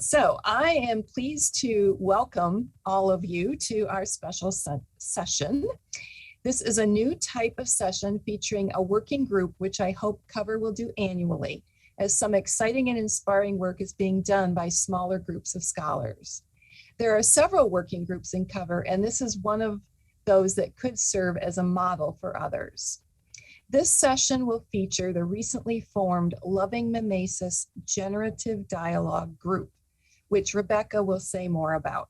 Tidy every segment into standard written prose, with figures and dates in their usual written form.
So I am pleased to welcome all of you to our special session. This is a new type of session featuring a working group, which I hope Cover will do annually, as some exciting and inspiring work is being done by smaller groups of scholars. There are several working groups in Cover, and this is one of those that could serve as a model for others. This session will feature the recently formed Loving Mimesis Generative Dialogue Group, which Rebecca will say more about.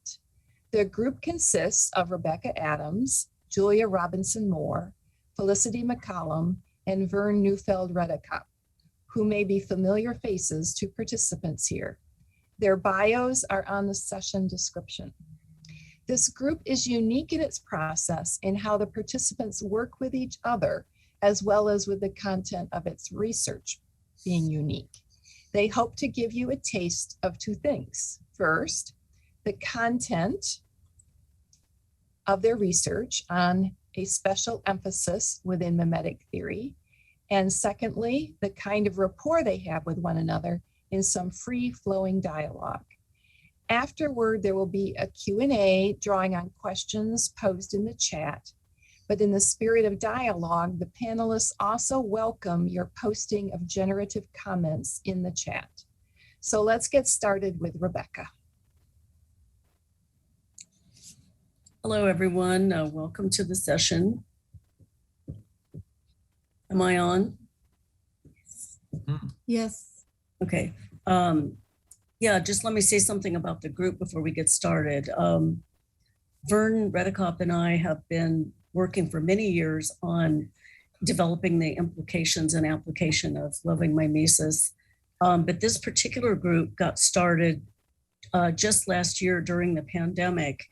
The group consists of Rebecca Adams, Julia Robinson Moore, Felicity McCollum, and Vern Neufeld-Redekup, who may be familiar faces to participants here. Their bios are on the session description. This group is unique in its process in how the participants work with each other, as well as with the content of its research being unique. They hope to give you a taste of two things. First, the content of their research on a special emphasis within mimetic theory. And secondly, the kind of rapport they have with one another in some free-flowing dialogue. Afterward, there will be a Q&A drawing on questions posed in the chat. But in the spirit of dialogue, the panelists also welcome your posting of generative comments in the chat. So let's get started with Rebecca. Hello, everyone. Welcome to the session. Am I on? Yes. Okay. Yeah, just let me say something about the group before we get started. Vern Redekup and I have been working for many years on developing the implications and application of Loving Mimesis. But this particular group got started just last year during the pandemic.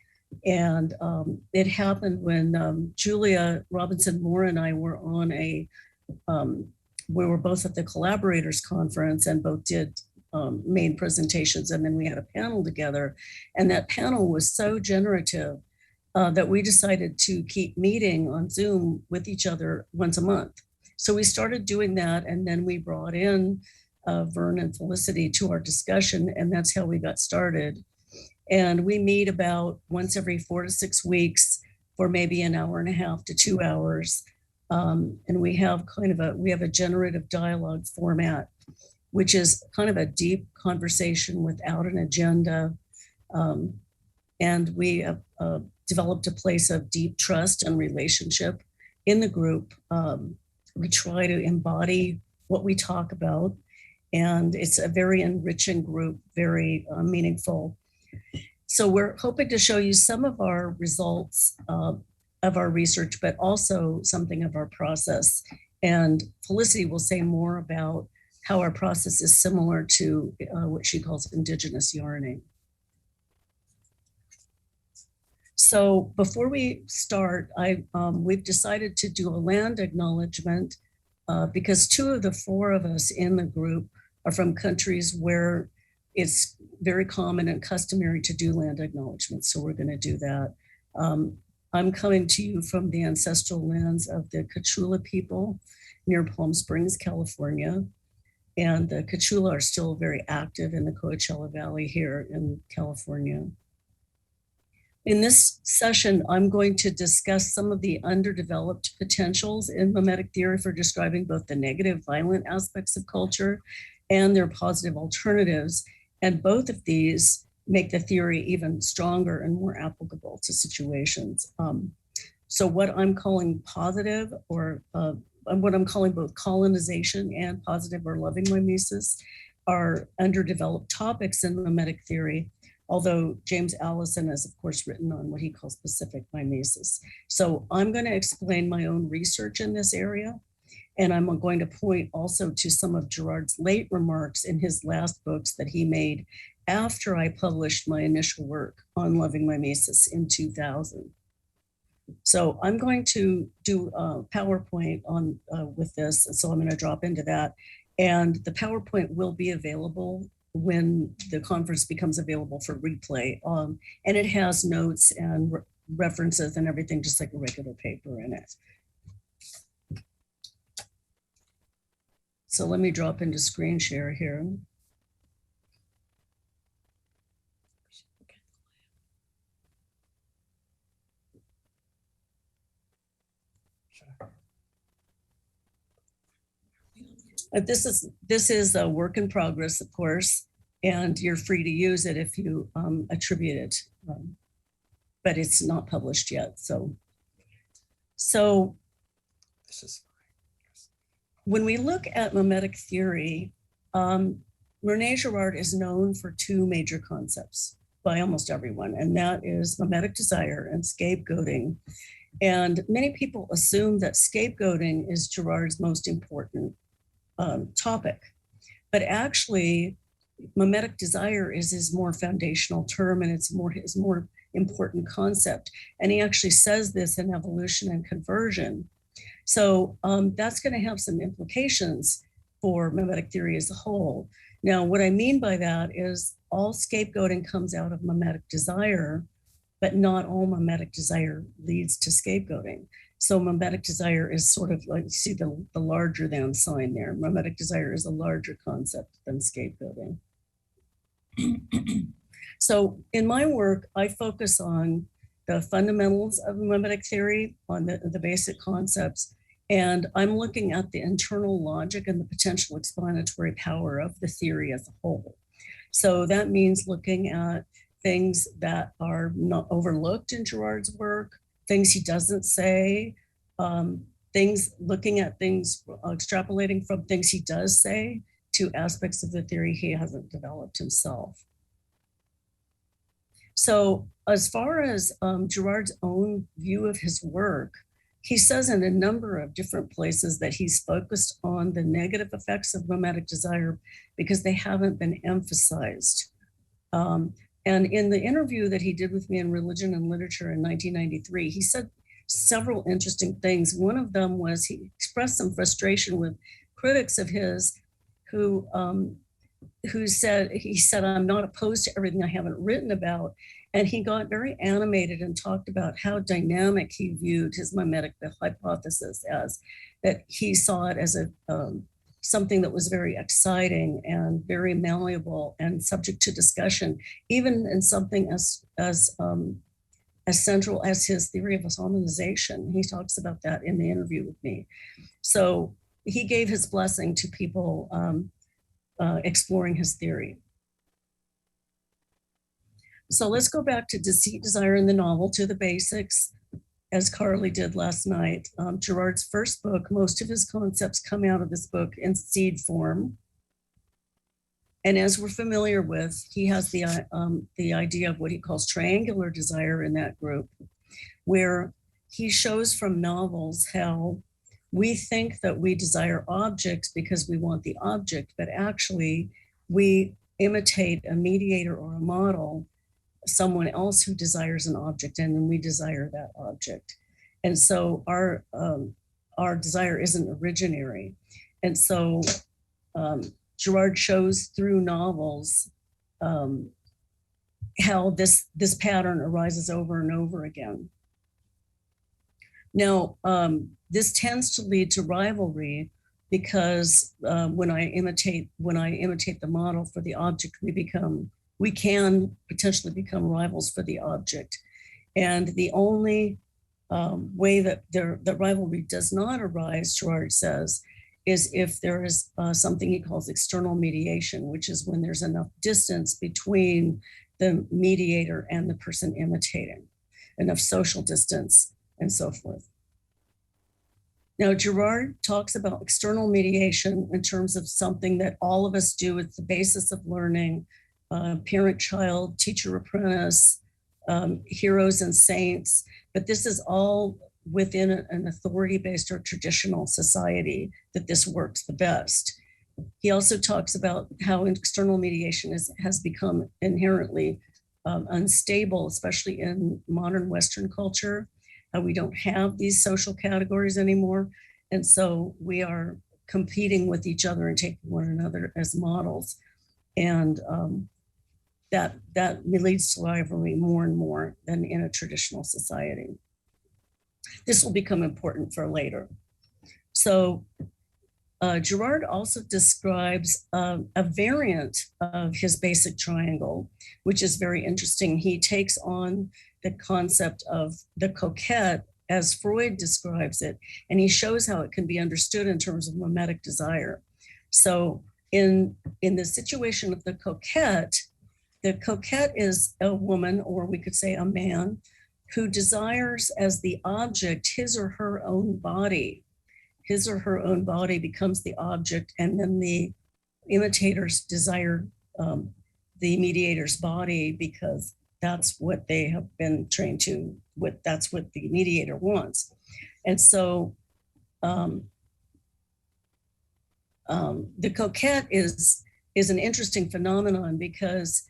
And it happened when Julia Robinson Moore and I were on we were both at the Collaborators Conference and both did main presentations, and then we had a panel together. And that panel was so generative that we decided to keep meeting on Zoom with each other once a month. So we started doing that, and then we brought in Vern and Felicity to our discussion, and that's how we got started. And we meet about once every 4 to 6 weeks for maybe an hour and a half to 2 hours. And we have a generative dialogue format, which is kind of a deep conversation without an agenda. And we have developed a place of deep trust and relationship in the group. We try to embody what we talk about, and it's a very enriching group, very meaningful. So we're hoping to show you some of our results of our research, but also something of our process. And Felicity will say more about how our process is similar to what she calls indigenous yarning. So before we start, we've decided to do a land acknowledgement because 2 of the 4 of us in the group are from countries where it's very common and customary to do land acknowledgements. So we're going to do that. I'm coming to you from the ancestral lands of the Quechua people near Palm Springs, California. And the Quechua are still very active in the Coachella Valley here in California. In this session, I'm going to discuss some of the underdeveloped potentials in mimetic theory for describing both the negative, violent aspects of culture and their positive alternatives. And both of these make the theory even stronger and more applicable to situations. So what I'm calling positive, or what I'm calling both colonization and positive or loving mimesis, are underdeveloped topics in mimetic theory, although James Allison has, of course, written on what he calls specific mimesis. So I'm going to explain my own research in this area, and I'm going to point also to some of Girard's late remarks in his last books that he made after I published my initial work on loving mimesis in 2000. So I'm going to do a PowerPoint on with this, so I'm going to drop into that. And the PowerPoint will be available when the conference becomes available for replay. And it has notes and references and everything, just like a regular paper in it. So let me drop into screen share here. This is a work in progress, of course, and you're free to use it if you attribute it, but it's not published yet. So This is when we look at mimetic theory, René Girard is known for two major concepts by almost everyone, and that is mimetic desire and scapegoating. And many people assume that scapegoating is Girard's most important topic, but actually mimetic desire is his more foundational term, and it's his more important concept. And he actually says this in Evolution and Conversion. So that's going to have some implications for mimetic theory as a whole. Now, what I mean by that is all scapegoating comes out of mimetic desire, but not all mimetic desire leads to scapegoating. So mimetic desire is sort of like, you see the larger than sign there. Mimetic desire is a larger concept than scapegoating. So in my work, I focus on the fundamentals of mimetic theory, on the basic concepts, and I'm looking at the internal logic and the potential explanatory power of the theory as a whole. So that means looking at things that are not overlooked in Girard's work, things he doesn't say, looking at things, extrapolating from things he does say to aspects of the theory he hasn't developed himself. So as far as Girard's own view of his work, he says in a number of different places that he's focused on the negative effects of mimetic desire because they haven't been emphasized. And in the interview that he did with me in Religion and Literature in 1993, he said several interesting things. One of them was he expressed some frustration with critics of his who said, I'm not opposed to everything I haven't written about. And he got very animated and talked about how dynamic he viewed his mimetic hypothesis as, that he saw it as something that was very exciting and very malleable and subject to discussion, even in something as central as his theory of colonization. He talks about that in the interview with me. So he gave his blessing to people exploring his theory. So let's go back to Deceit, Desire in the Novel, to the basics, as Carly did last night. Girard's first book, most of his concepts come out of this book in seed form. And as we're familiar with, he has the idea of what he calls triangular desire in that group, where he shows from novels how we think that we desire objects because we want the object, but actually we imitate a mediator or a model, someone else who desires an object, and then we desire that object. And so our desire isn't originary. And so Girard shows through novels how this pattern arises over and over again. Now, this tends to lead to rivalry because when I imitate the model for the object, we can potentially become rivals for the object. And the only way that the rivalry does not arise, Girard says, is if there is something he calls external mediation, which is when there's enough distance between the mediator and the person imitating, enough social distance and so forth. Now, Girard talks about external mediation in terms of something that all of us do. It's the basis of learning, parent-child, teacher-apprentice, heroes and saints, but this is all within an authority-based or traditional society that this works the best. He also talks about how external mediation has become inherently unstable, especially in modern Western culture. We don't have these social categories anymore. And so we are competing with each other and taking one another as models. And that leads to rivalry more and more than in a traditional society. This will become important for later. So Girard also describes a variant of his basic triangle, which is very interesting. He takes on the concept of the coquette as Freud describes it, and he shows how it can be understood in terms of mimetic desire. So in the situation of the coquette is a woman, or we could say a man, who desires as the object his or her own body. His or her own body becomes the object, and then the imitators desire the mediator's body because that's what they have been trained to, that's what the mediator wants. And so the coquette is an interesting phenomenon because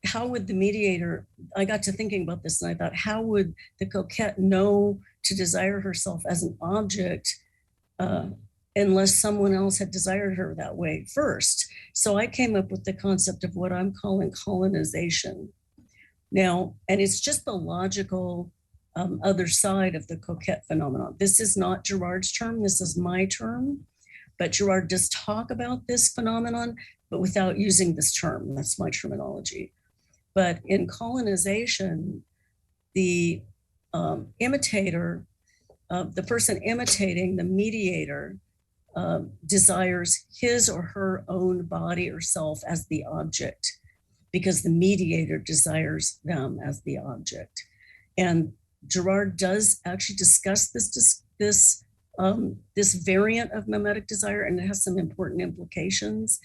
how would the mediator, I got to thinking about this and I thought, how would the coquette know to desire herself as an object unless someone else had desired her that way first? So I came up with the concept of what I'm calling colonization. Now, and it's just the logical other side of the coquette phenomenon. This is not Girard's term, this is my term, but Girard does talk about this phenomenon, but without using this term. That's my terminology. But in colonization, the imitator, the person imitating the mediator, desires his or her own body or self as the object, because the mediator desires them as the object. And Girard does actually discuss this variant of mimetic desire, and it has some important implications.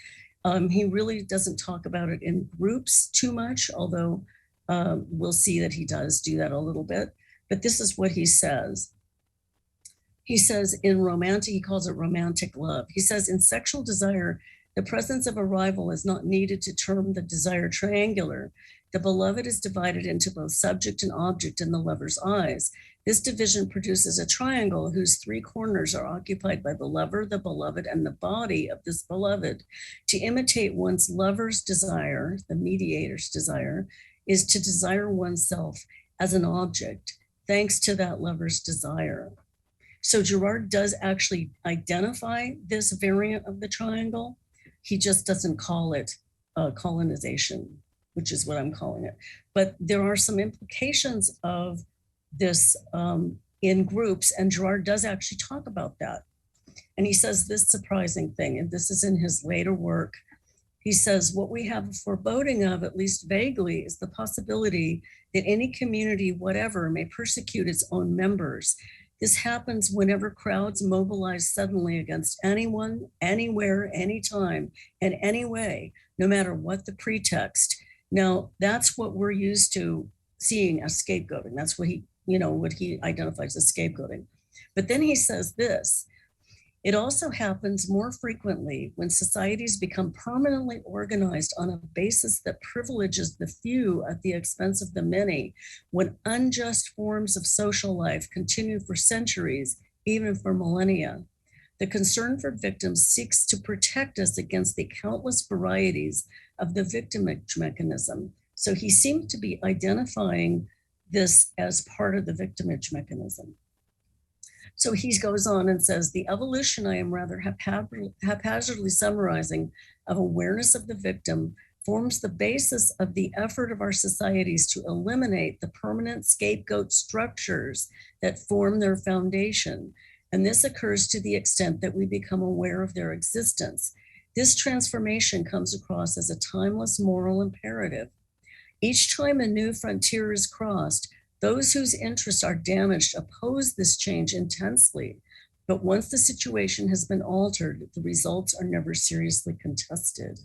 He really doesn't talk about it in groups too much, although we'll see that he does do that a little bit. But this is what he says. He says he calls it romantic love. He says in sexual desire, the presence of a rival is not needed to term the desire triangular. The beloved is divided into both subject and object in the lover's eyes. This division produces a triangle whose three corners are occupied by the lover, the beloved, and the body of this beloved. To imitate one's lover's desire, the mediator's desire, is to desire oneself as an object, thanks to that lover's desire. So Girard does actually identify this variant of the triangle. He just doesn't call it colonization, which is what I'm calling it. But there are some implications of this in groups, and Girard does actually talk about that. And he says this surprising thing, and this is in his later work. He says, what we have a foreboding of, at least vaguely, is the possibility that any community, whatever, may persecute its own members. This happens whenever crowds mobilize suddenly against anyone, anywhere, anytime, and any way, no matter what the pretext. Now, that's what we're used to seeing as scapegoating. That's what he identifies as scapegoating. But then he says this: it also happens more frequently when societies become permanently organized on a basis that privileges the few at the expense of the many, when unjust forms of social life continue for centuries, even for millennia. The concern for victims seeks to protect us against the countless varieties of the victimage mechanism. So he seems to be identifying this as part of the victimage mechanism. So he goes on and says, the evolution I am rather haphazardly summarizing of awareness of the victim forms the basis of the effort of our societies to eliminate the permanent scapegoat structures that form their foundation. And this occurs to the extent that we become aware of their existence. This transformation comes across as a timeless moral imperative. Each time a new frontier is crossed, those whose interests are damaged oppose this change intensely, but once the situation has been altered, the results are never seriously contested.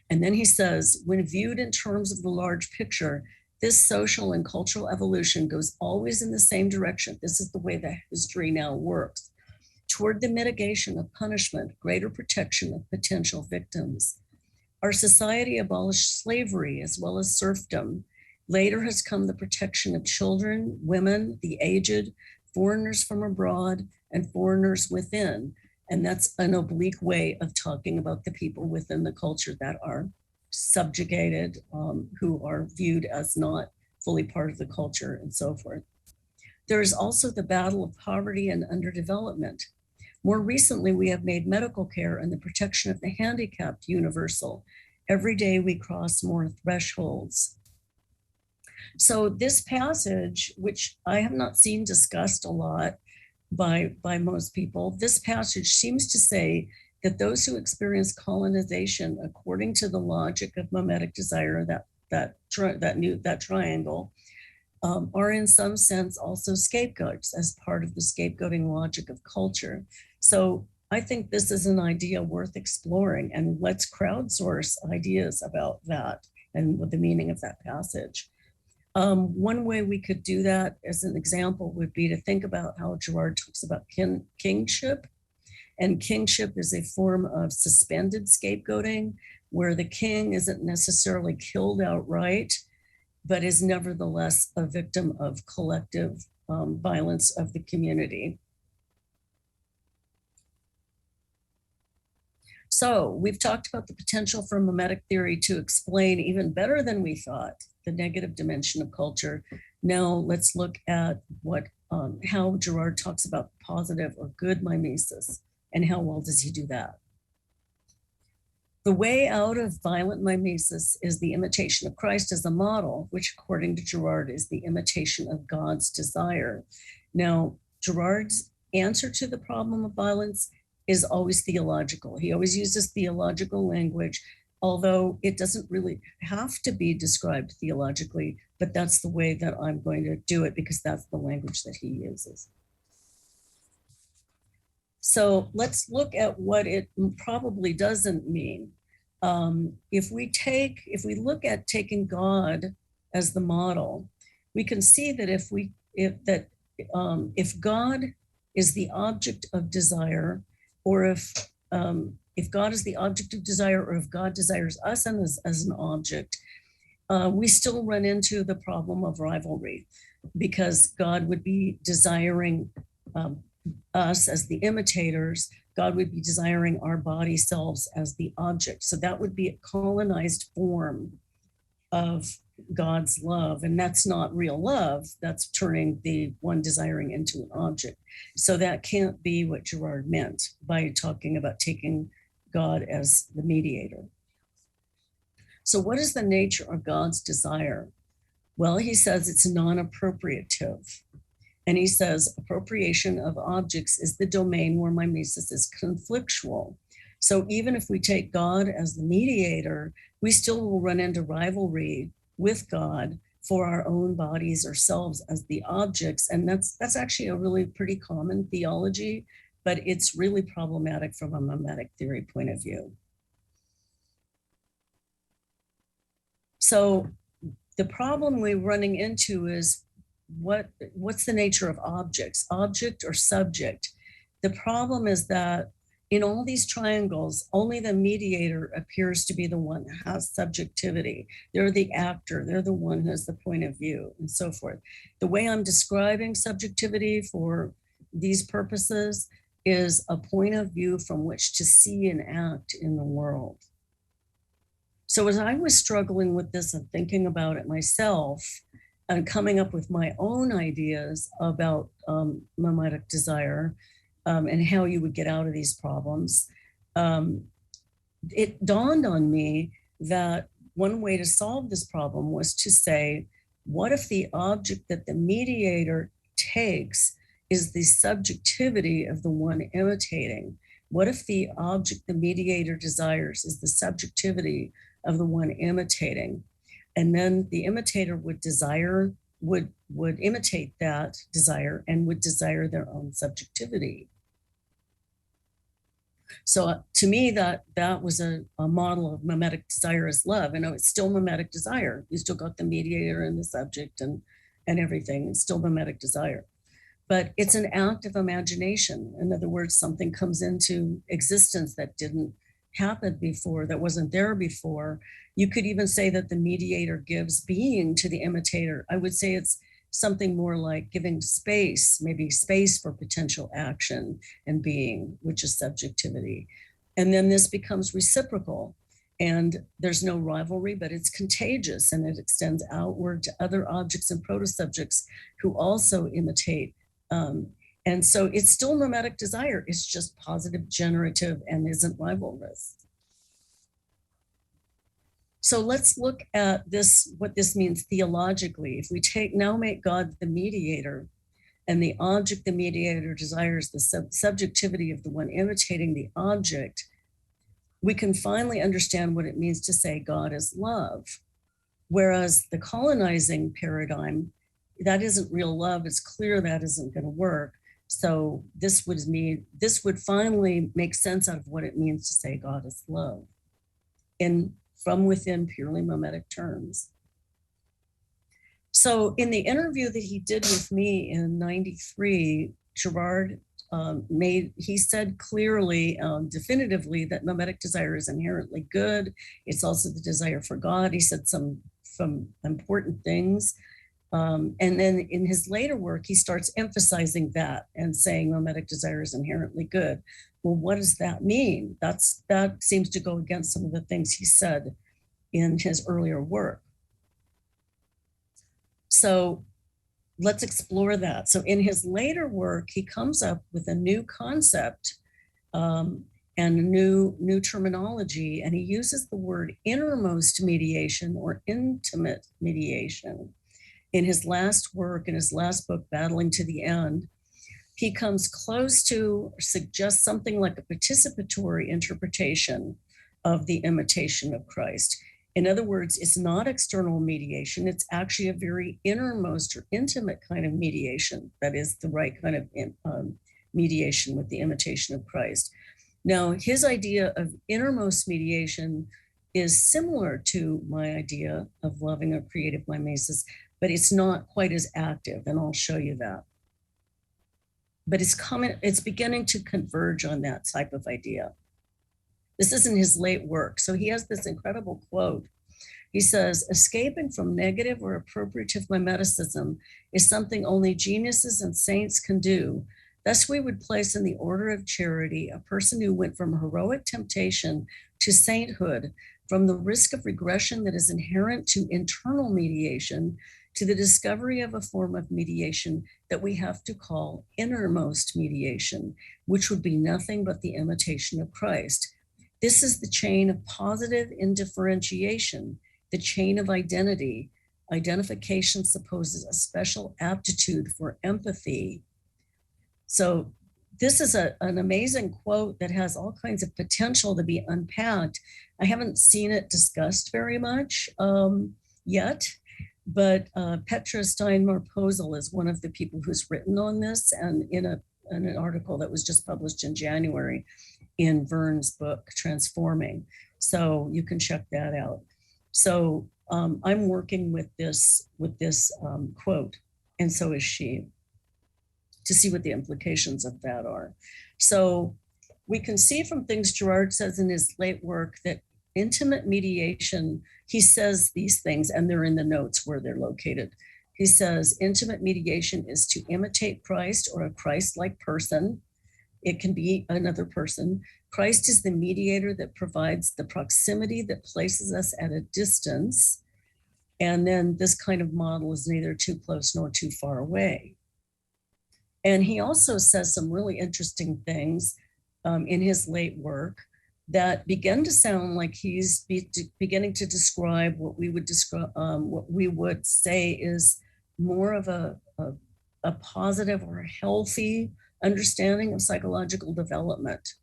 And then he says, when viewed in terms of the large picture, this social and cultural evolution goes always in the same direction. This is the way that history now works, toward the mitigation of punishment, greater protection of potential victims. Our society abolished slavery as well as serfdom. Later has come the protection of children, women, the aged, foreigners from abroad, and foreigners within. And that's an oblique way of talking about the people within the culture that are subjugated, who are viewed as not fully part of the culture and so forth. There is also the battle of poverty and underdevelopment. More recently, we have made medical care and the protection of the handicapped universal. Every day we cross more thresholds. So this passage, which I have not seen discussed a lot by most people, this passage seems to say that those who experience colonization according to the logic of mimetic desire, that triangle, are in some sense also scapegoats as part of the scapegoating logic of culture. So I think this is an idea worth exploring, and let's crowdsource ideas about that and what the meaning of that passage. One way we could do that as an example would be to think about how Girard talks about kingship. And kingship is a form of suspended scapegoating where the king isn't necessarily killed outright, but is nevertheless a victim of collective violence of the community. So we've talked about the potential for mimetic theory to explain even better than we thought the negative dimension of culture. Now let's look at how Girard talks about positive or good mimesis and how well does he do that. The way out of violent mimesis is the imitation of Christ as a model, which according to Girard is the imitation of God's desire. Now, Girard's answer to the problem of violence is always theological. He always uses theological language, although it doesn't really have to be described theologically, but that's the way that I'm going to do it because that's the language that he uses. So let's look at what it probably doesn't mean. If we look at taking God as the model, we can see that if God is the object of desire, or if God is the object of desire, or if God desires us as an object, we still run into the problem of rivalry, because God would be desiring us as the imitators. God would be desiring our body selves as the object. So that would be a colonized form of God's love. And that's not real love. That's turning the one desiring into an object. So that can't be what Girard meant by talking about taking God as the mediator. So what is the nature of God's desire? Well, he says it's non-appropriative. And he says appropriation of objects is the domain where mimesis is conflictual. So even if we take God as the mediator, we still will run into rivalry with God for our own bodies or selves as the objects. And that's actually a really pretty common theology, but it's really problematic from a mimetic theory point of view. So the problem we're running into is what's the nature of objects, object or subject? The problem is that in all these triangles, only the mediator appears to be the one that has subjectivity. They're the actor, they're the one who has the point of view and so forth. The way I'm describing subjectivity for these purposes is a point of view from which to see and act in the world. So as I was struggling with this and thinking about it myself, and coming up with my own ideas about mimetic desire and how you would get out of these problems, it dawned on me that one way to solve this problem was to say, what if the object that the mediator takes is the subjectivity of the one imitating? What if the object the mediator desires is the subjectivity of the one imitating? And then the imitator would imitate that desire and would desire their own subjectivity. So to me, that was a model of mimetic desire as love. And it's still mimetic desire. You still got the mediator and the subject and everything. It's still mimetic desire. But it's an act of imagination. In other words, something comes into existence that didn't happen before, that wasn't there before. You could even say that the mediator gives being to the imitator. I would say it's something more like giving space, maybe space for potential action and being, which is subjectivity. And then this becomes reciprocal, and there's no rivalry, but it's contagious, and it extends outward to other objects and proto-subjects who also imitate. And so it's still mimetic desire. It's just positive, generative, and isn't rivalrous. So let's look at this, what this means theologically. If we make God the mediator, and the object the mediator desires, the subjectivity of the one imitating the object, we can finally understand what it means to say God is love. Whereas the colonizing paradigm, that isn't real love. It's clear that isn't going to work. So this would finally make sense out of what it means to say God is love from within purely mimetic terms. So in the interview that he did with me in '93, Girard he said clearly, definitively, that mimetic desire is inherently good. It's also the desire for God. He said some important things. And then in his later work, he starts emphasizing that and saying mimetic desire is inherently good. Well, what does that mean? That seems to go against some of the things he said in his earlier work. So let's explore that. So in his later work, he comes up with a new concept and a new terminology, and he uses the word innermost mediation or intimate mediation. In his last work, in his last book, Battling to the End, he comes close to suggest something like a participatory interpretation of the imitation of Christ. In other words, it's not external mediation. It's actually a very innermost or intimate kind of mediation that is the right kind of mediation with the imitation of Christ. Now, his idea of innermost mediation is similar to my idea of loving or creative mimesis, but it's not quite as active, and I'll show you that. But it's beginning to converge on that type of idea. This is in his late work. So he has this incredible quote. He says, escaping from negative or appropriative mimeticism is something only geniuses and saints can do. Thus, we would place in the order of charity a person who went from heroic temptation to sainthood, from the risk of regression that is inherent to internal mediation, to the discovery of a form of mediation that we have to call innermost mediation, which would be nothing but the imitation of Christ. This is the chain of positive indifferentiation, the chain of identity. Identification supposes a special aptitude for empathy. So this is an amazing quote that has all kinds of potential to be unpacked. I haven't seen it discussed very much yet, but Petra Steinmar-Posel is one of the people who's written on this, and in an article that was just published in January in Vern's book, Transforming. So you can check that out. So I'm working with this quote, and so is she, to see what the implications of that are. So we can see from things Girard says in his late work that intimate mediation, he says these things, and they're in the notes where they're located. He says, intimate mediation is to imitate Christ or a Christ-like person. It can be another person. Christ is the mediator that provides the proximity that places us at a distance. And then this kind of model is neither too close nor too far away. And he also says some really interesting things in his late work that begin to sound like he's beginning to describe what we would say is more of a positive or a healthy understanding of psychological development.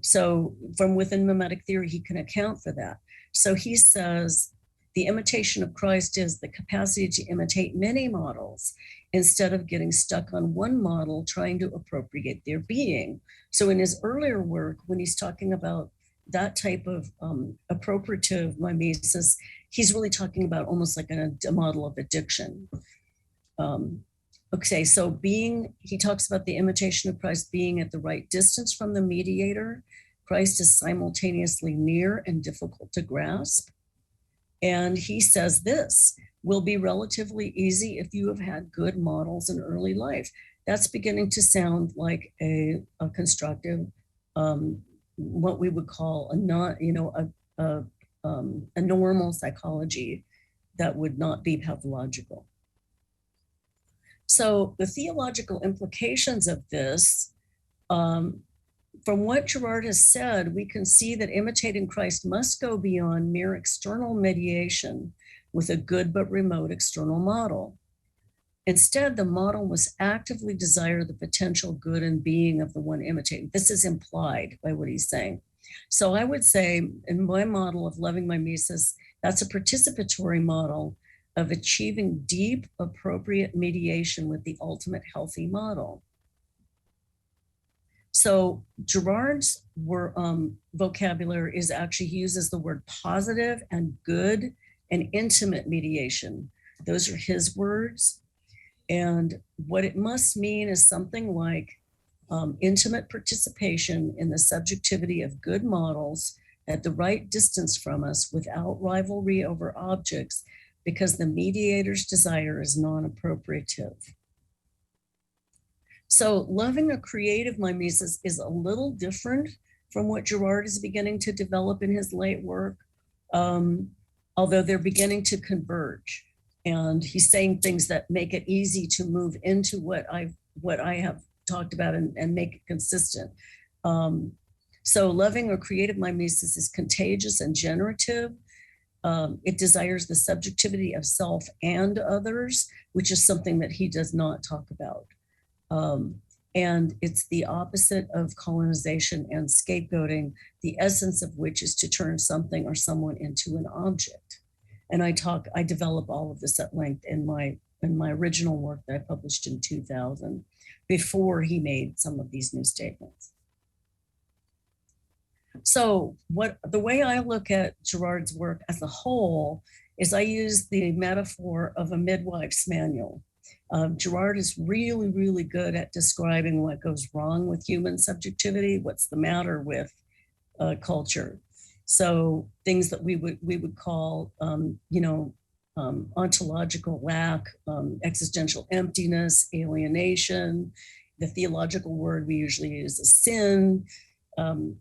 So from within mimetic theory, he can account for that. So he says, the imitation of Christ is the capacity to imitate many models instead of getting stuck on one model trying to appropriate their being. So in his earlier work, when he's talking about that type of appropriative mimesis, he's really talking about almost like a model of addiction. Okay, so he talks about the imitation of Christ being at the right distance from the mediator. Christ is simultaneously near and difficult to grasp. And he says this will be relatively easy if you have had good models in early life. That's beginning to sound like a constructive, what we would call a normal psychology that would not be pathological. So the theological implications of this, from what Girard has said, we can see that imitating Christ must go beyond mere external mediation with a good but remote external model. Instead, the model must actively desire the potential good and being of the one imitating. This is implied by what he's saying. So I would say in my model of loving mimesis, that's a participatory model of achieving deep, appropriate mediation with the ultimate healthy model. So Girard's vocabulary is actually, he uses the word positive and good and intimate mediation. Those are his words. And what it must mean is something like intimate participation in the subjectivity of good models at the right distance from us without rivalry over objects, because the mediator's desire is non-appropriative. So loving a creative mimesis is a little different from what Girard is beginning to develop in his late work, although they're beginning to converge. And he's saying things that make it easy to move into what I have talked about and make it consistent. So loving a creative mimesis is contagious and generative. It desires the subjectivity of self and others, which is something that he does not talk about. And it's the opposite of colonization and scapegoating, the essence of which is to turn something or someone into an object. And I develop all of this at length in my original work that I published in 2000, before he made some of these new statements. So the way I look at Girard's work as a whole is I use the metaphor of a midwife's manual. Girard is really, really good at describing what goes wrong with human subjectivity, what's the matter with culture. So things that we would call, ontological lack, existential emptiness, alienation. The theological word we usually use is sin,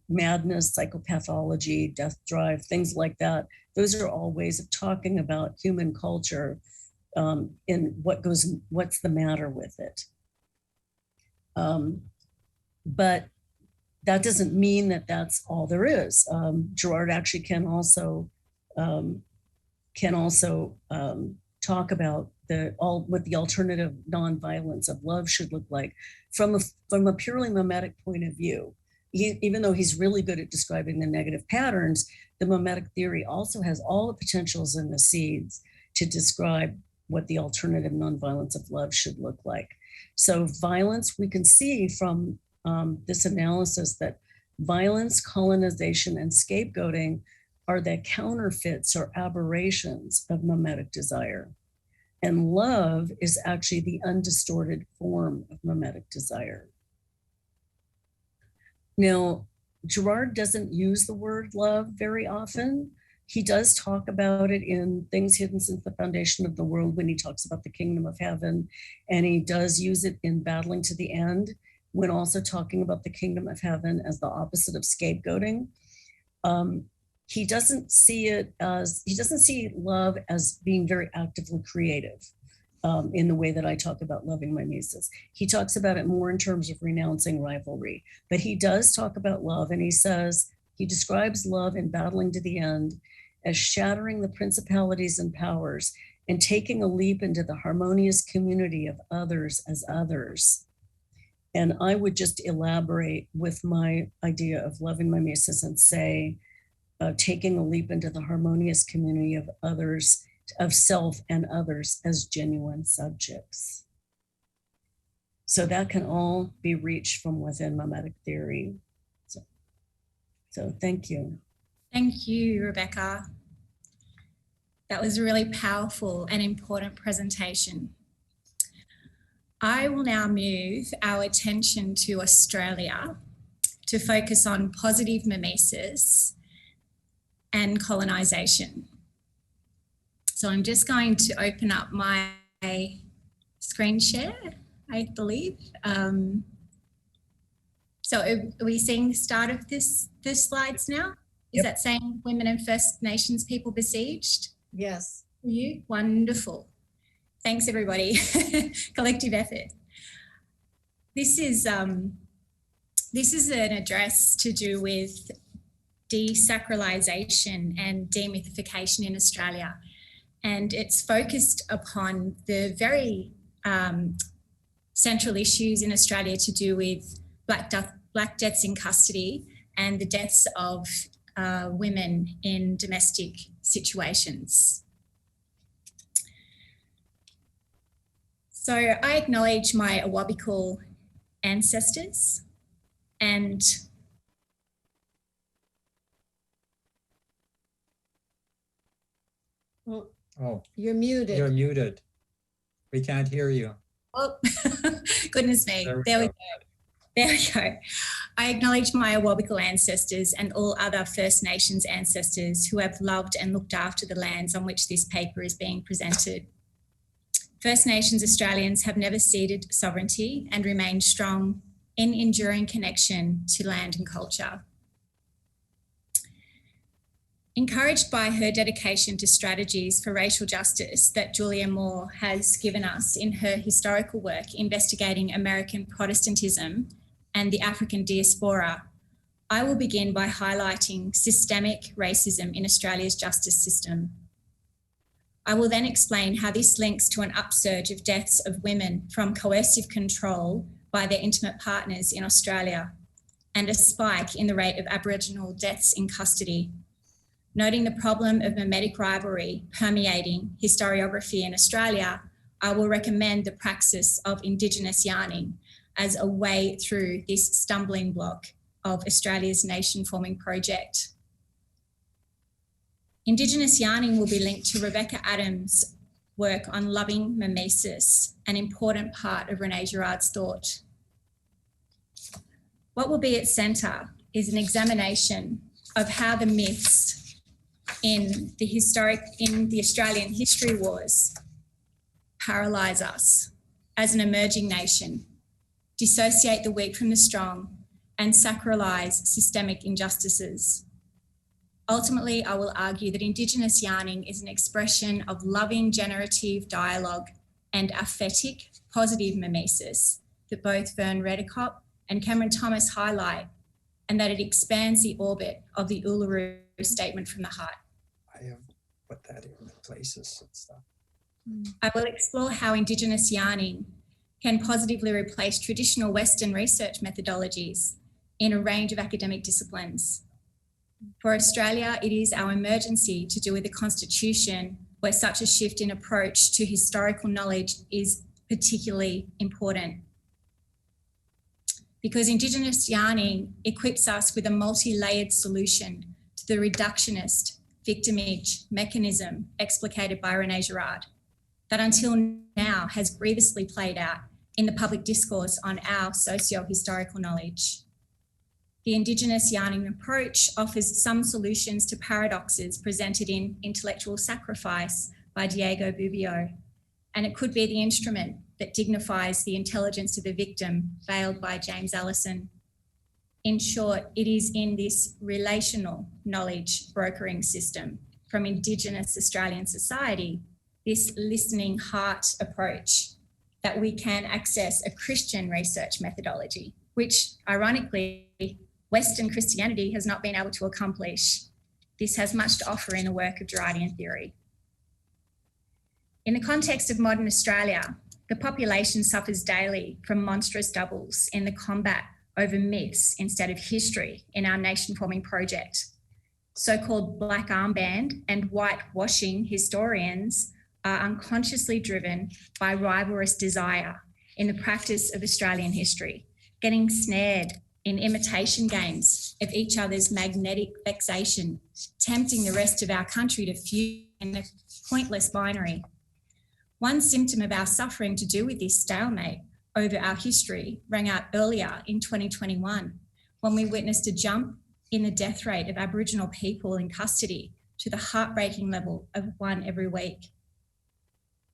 madness, psychopathology, death drive, things like that. Those are all ways of talking about human culture and what's the matter with it. But that doesn't mean that that's all there is. Girard actually can also talk about what the alternative nonviolence of love should look like from a purely mimetic point of view. Even though he's really good at describing the negative patterns, the mimetic theory also has all the potentials and the seeds to describe what the alternative nonviolence of love should look like. So violence, we can see from this analysis that violence, colonization, and scapegoating are the counterfeits or aberrations of mimetic desire. And love is actually the undistorted form of mimetic desire. Now, Girard doesn't use the word love very often. He does talk about it in Things Hidden Since the Foundation of the World when he talks about the kingdom of heaven, and he does use it in Battling to the End when also talking about the kingdom of heaven as the opposite of scapegoating. He doesn't see love as being very actively creative in the way that I talk about loving mimesis. He talks about it more in terms of renouncing rivalry, but he does talk about love, and he describes love in Battling to the End as shattering the principalities and powers and taking a leap into the harmonious community of others as others. And I would just elaborate with my idea of loving mimesis and say, taking a leap into the harmonious community of others, of self and others as genuine subjects. So that can all be reached from within mimetic theory. So thank you. Thank you, Rebecca. That was a really powerful and important presentation. I will now move our attention to Australia to focus on positive mimesis and colonization. So I'm just going to open up my screen share, I believe. So are we seeing the start of the slides now? Is that saying women and First Nations people besieged? Yes. For you? Wonderful. Thanks, everybody. Collective effort. This is an address to do with desacralization and demythification in Australia. And it's focused upon the very central issues in Australia to do with black deaths in custody and the deaths of women in domestic situations. So I acknowledge my Awabakal ancestors and Oh, You're muted. you're muted. We can't hear you. oh, goodness me, There we go. There we go. I acknowledge my Awabakal ancestors and all other First Nations ancestors who have loved and looked after the lands on which this paper is being presented. First Nations Australians have never ceded sovereignty and remain strong in enduring connection to land and culture. Encouraged by her dedication to strategies for racial justice that Julia Moore has given us in her historical work investigating American Protestantism and the African diaspora, I will begin by highlighting systemic racism in Australia's justice system. I will then explain how this links to an upsurge of deaths of women from coercive control by their intimate partners in Australia and a spike in the rate of Aboriginal deaths in custody. Noting the problem of mimetic rivalry permeating historiography in Australia, I will recommend the praxis of Indigenous yarning as a way through this stumbling block of Australia's nation-forming project. Indigenous yarning will be linked to Rebecca Adams' work on loving mimesis, an important part of Renee Girard's thought. What will be at centre is an examination of how the myths in the Australian history wars paralyse us as an emerging nation, dissociate the weak from the strong, and sacralise systemic injustices. Ultimately, I will argue that Indigenous yarning is an expression of loving generative dialogue and aphetic positive mimesis that both Vern Redekop and Cameron Thomas highlight, and that it expands the orbit of the Uluru Statement from the Heart. I have put that in the places and stuff. I will explore how Indigenous yarning can positively replace traditional Western research methodologies in a range of academic disciplines. For Australia, it is our emergency to do with the Constitution, where such a shift in approach to historical knowledge is particularly important. Because Indigenous yarning equips us with a multi-layered solution to the reductionist victimage mechanism explicated by Renee Girard, that until now has grievously played out in the public discourse on our socio-historical knowledge. The Indigenous yarning approach offers some solutions to paradoxes presented in Intellectual Sacrifice by Diego Bobbio, and it could be the instrument that dignifies the intelligence of the victim, veiled by James Allison. In short, it is in this relational knowledge brokering system from Indigenous Australian society, this listening heart approach, that we can access a Christian research methodology, which ironically, Western Christianity has not been able to accomplish. This has much to offer in the work of Girardian theory. In the context of modern Australia, the population suffers daily from monstrous doubles in the combat over myths instead of history in our nation-forming project. So-called black armband and whitewashing historians are unconsciously driven by rivalrous desire in the practice of Australian history, getting snared in imitation games of each other's magnetic vexation, tempting the rest of our country to fume in a pointless binary. One symptom of our suffering to do with this stalemate over our history rang out earlier in 2021, when we witnessed a jump in the death rate of Aboriginal people in custody to the heartbreaking level of 1 every week.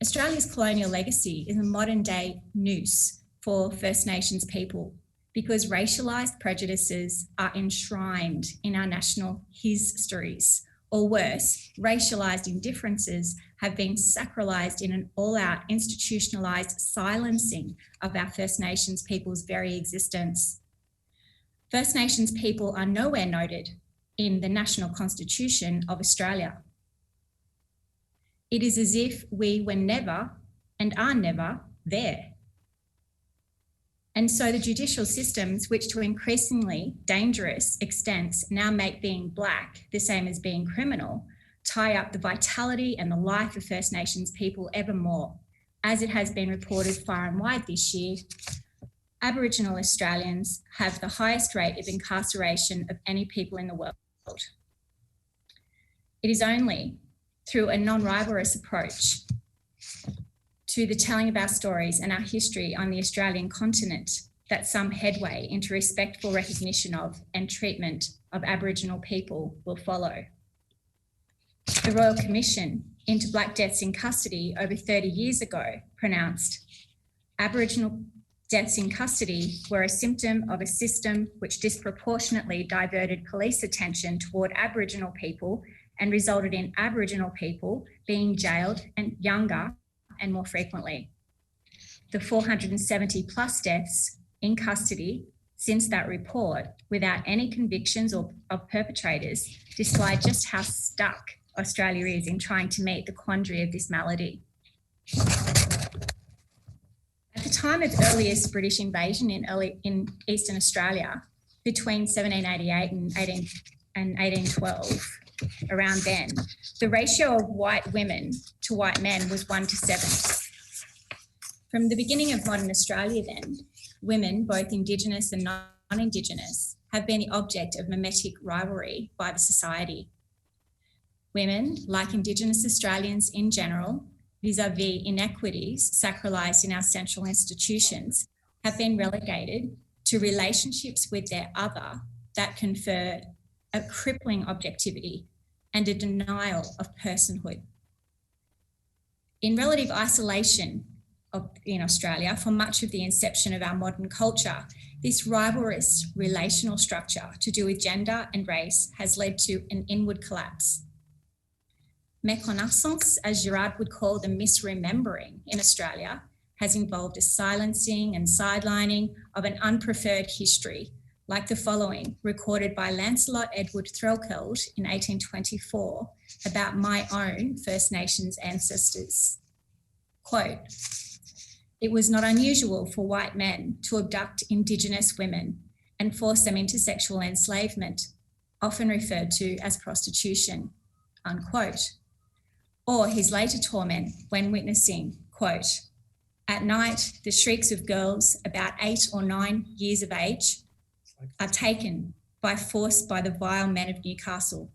Australia's colonial legacy is a modern day noose for First Nations people, because racialised prejudices are enshrined in our national histories, or worse, racialized indifferences have been sacralized in an all-out institutionalized silencing of our First Nations people's very existence. First Nations people are nowhere noted in the National Constitution of Australia. It is as if we were never and are never there. And so the judicial systems, which to increasingly dangerous extents now make being Black the same as being criminal, tie up the vitality and the life of First Nations people ever more. As it has been reported far and wide this year, Aboriginal Australians have the highest rate of incarceration of any people in the world. It is only through a non-rivalrous approach to the telling of our stories and our history on the Australian continent that some headway into respectful recognition of and treatment of Aboriginal people will follow. The Royal Commission into Black Deaths in Custody over 30 years ago pronounced Aboriginal deaths in custody were a symptom of a system which disproportionately diverted police attention toward Aboriginal people and resulted in Aboriginal people being jailed and younger and more frequently. The 470 plus deaths in custody since that report without any convictions of perpetrators display just how stuck Australia is in trying to meet the quandary of this malady. At the time of earliest British invasion in Eastern Australia, between 1788 and 1812, around then, the ratio of white women to white men was 1 to 7. From the beginning of modern Australia then, women, both Indigenous and non-Indigenous, have been the object of mimetic rivalry by the society. Women, like Indigenous Australians in general, vis-a-vis inequities sacralised in our central institutions, have been relegated to relationships with their other that confer a crippling objectivity and a denial of personhood. In relative isolation in Australia for much of the inception of our modern culture, this rivalrous relational structure to do with gender and race has led to an inward collapse. Méconnaissance, as Girard would call the misremembering in Australia, has involved a silencing and sidelining of an unpreferred history, like the following, recorded by Lancelot Edward Threlkeld in 1824 about my own First Nations ancestors. Quote, "It was not unusual for white men to abduct Indigenous women and force them into sexual enslavement, often referred to as prostitution," unquote. Or his later torment when witnessing, quote, "At night, the shrieks of girls about 8 or 9 years of age are taken by force by the vile men of Newcastle.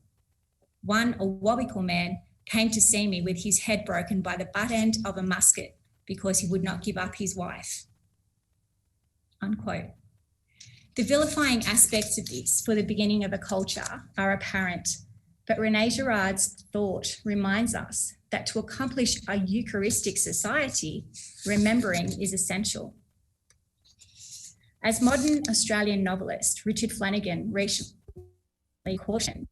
One, a Wabikal man, came to see me with his head broken by the butt end of a musket because he would not give up his wife," unquote. The vilifying aspects of this for the beginning of a culture are apparent, but René Girard's thought reminds us that to accomplish a Eucharistic society, remembering is essential. As modern Australian novelist Richard Flanagan recently cautioned,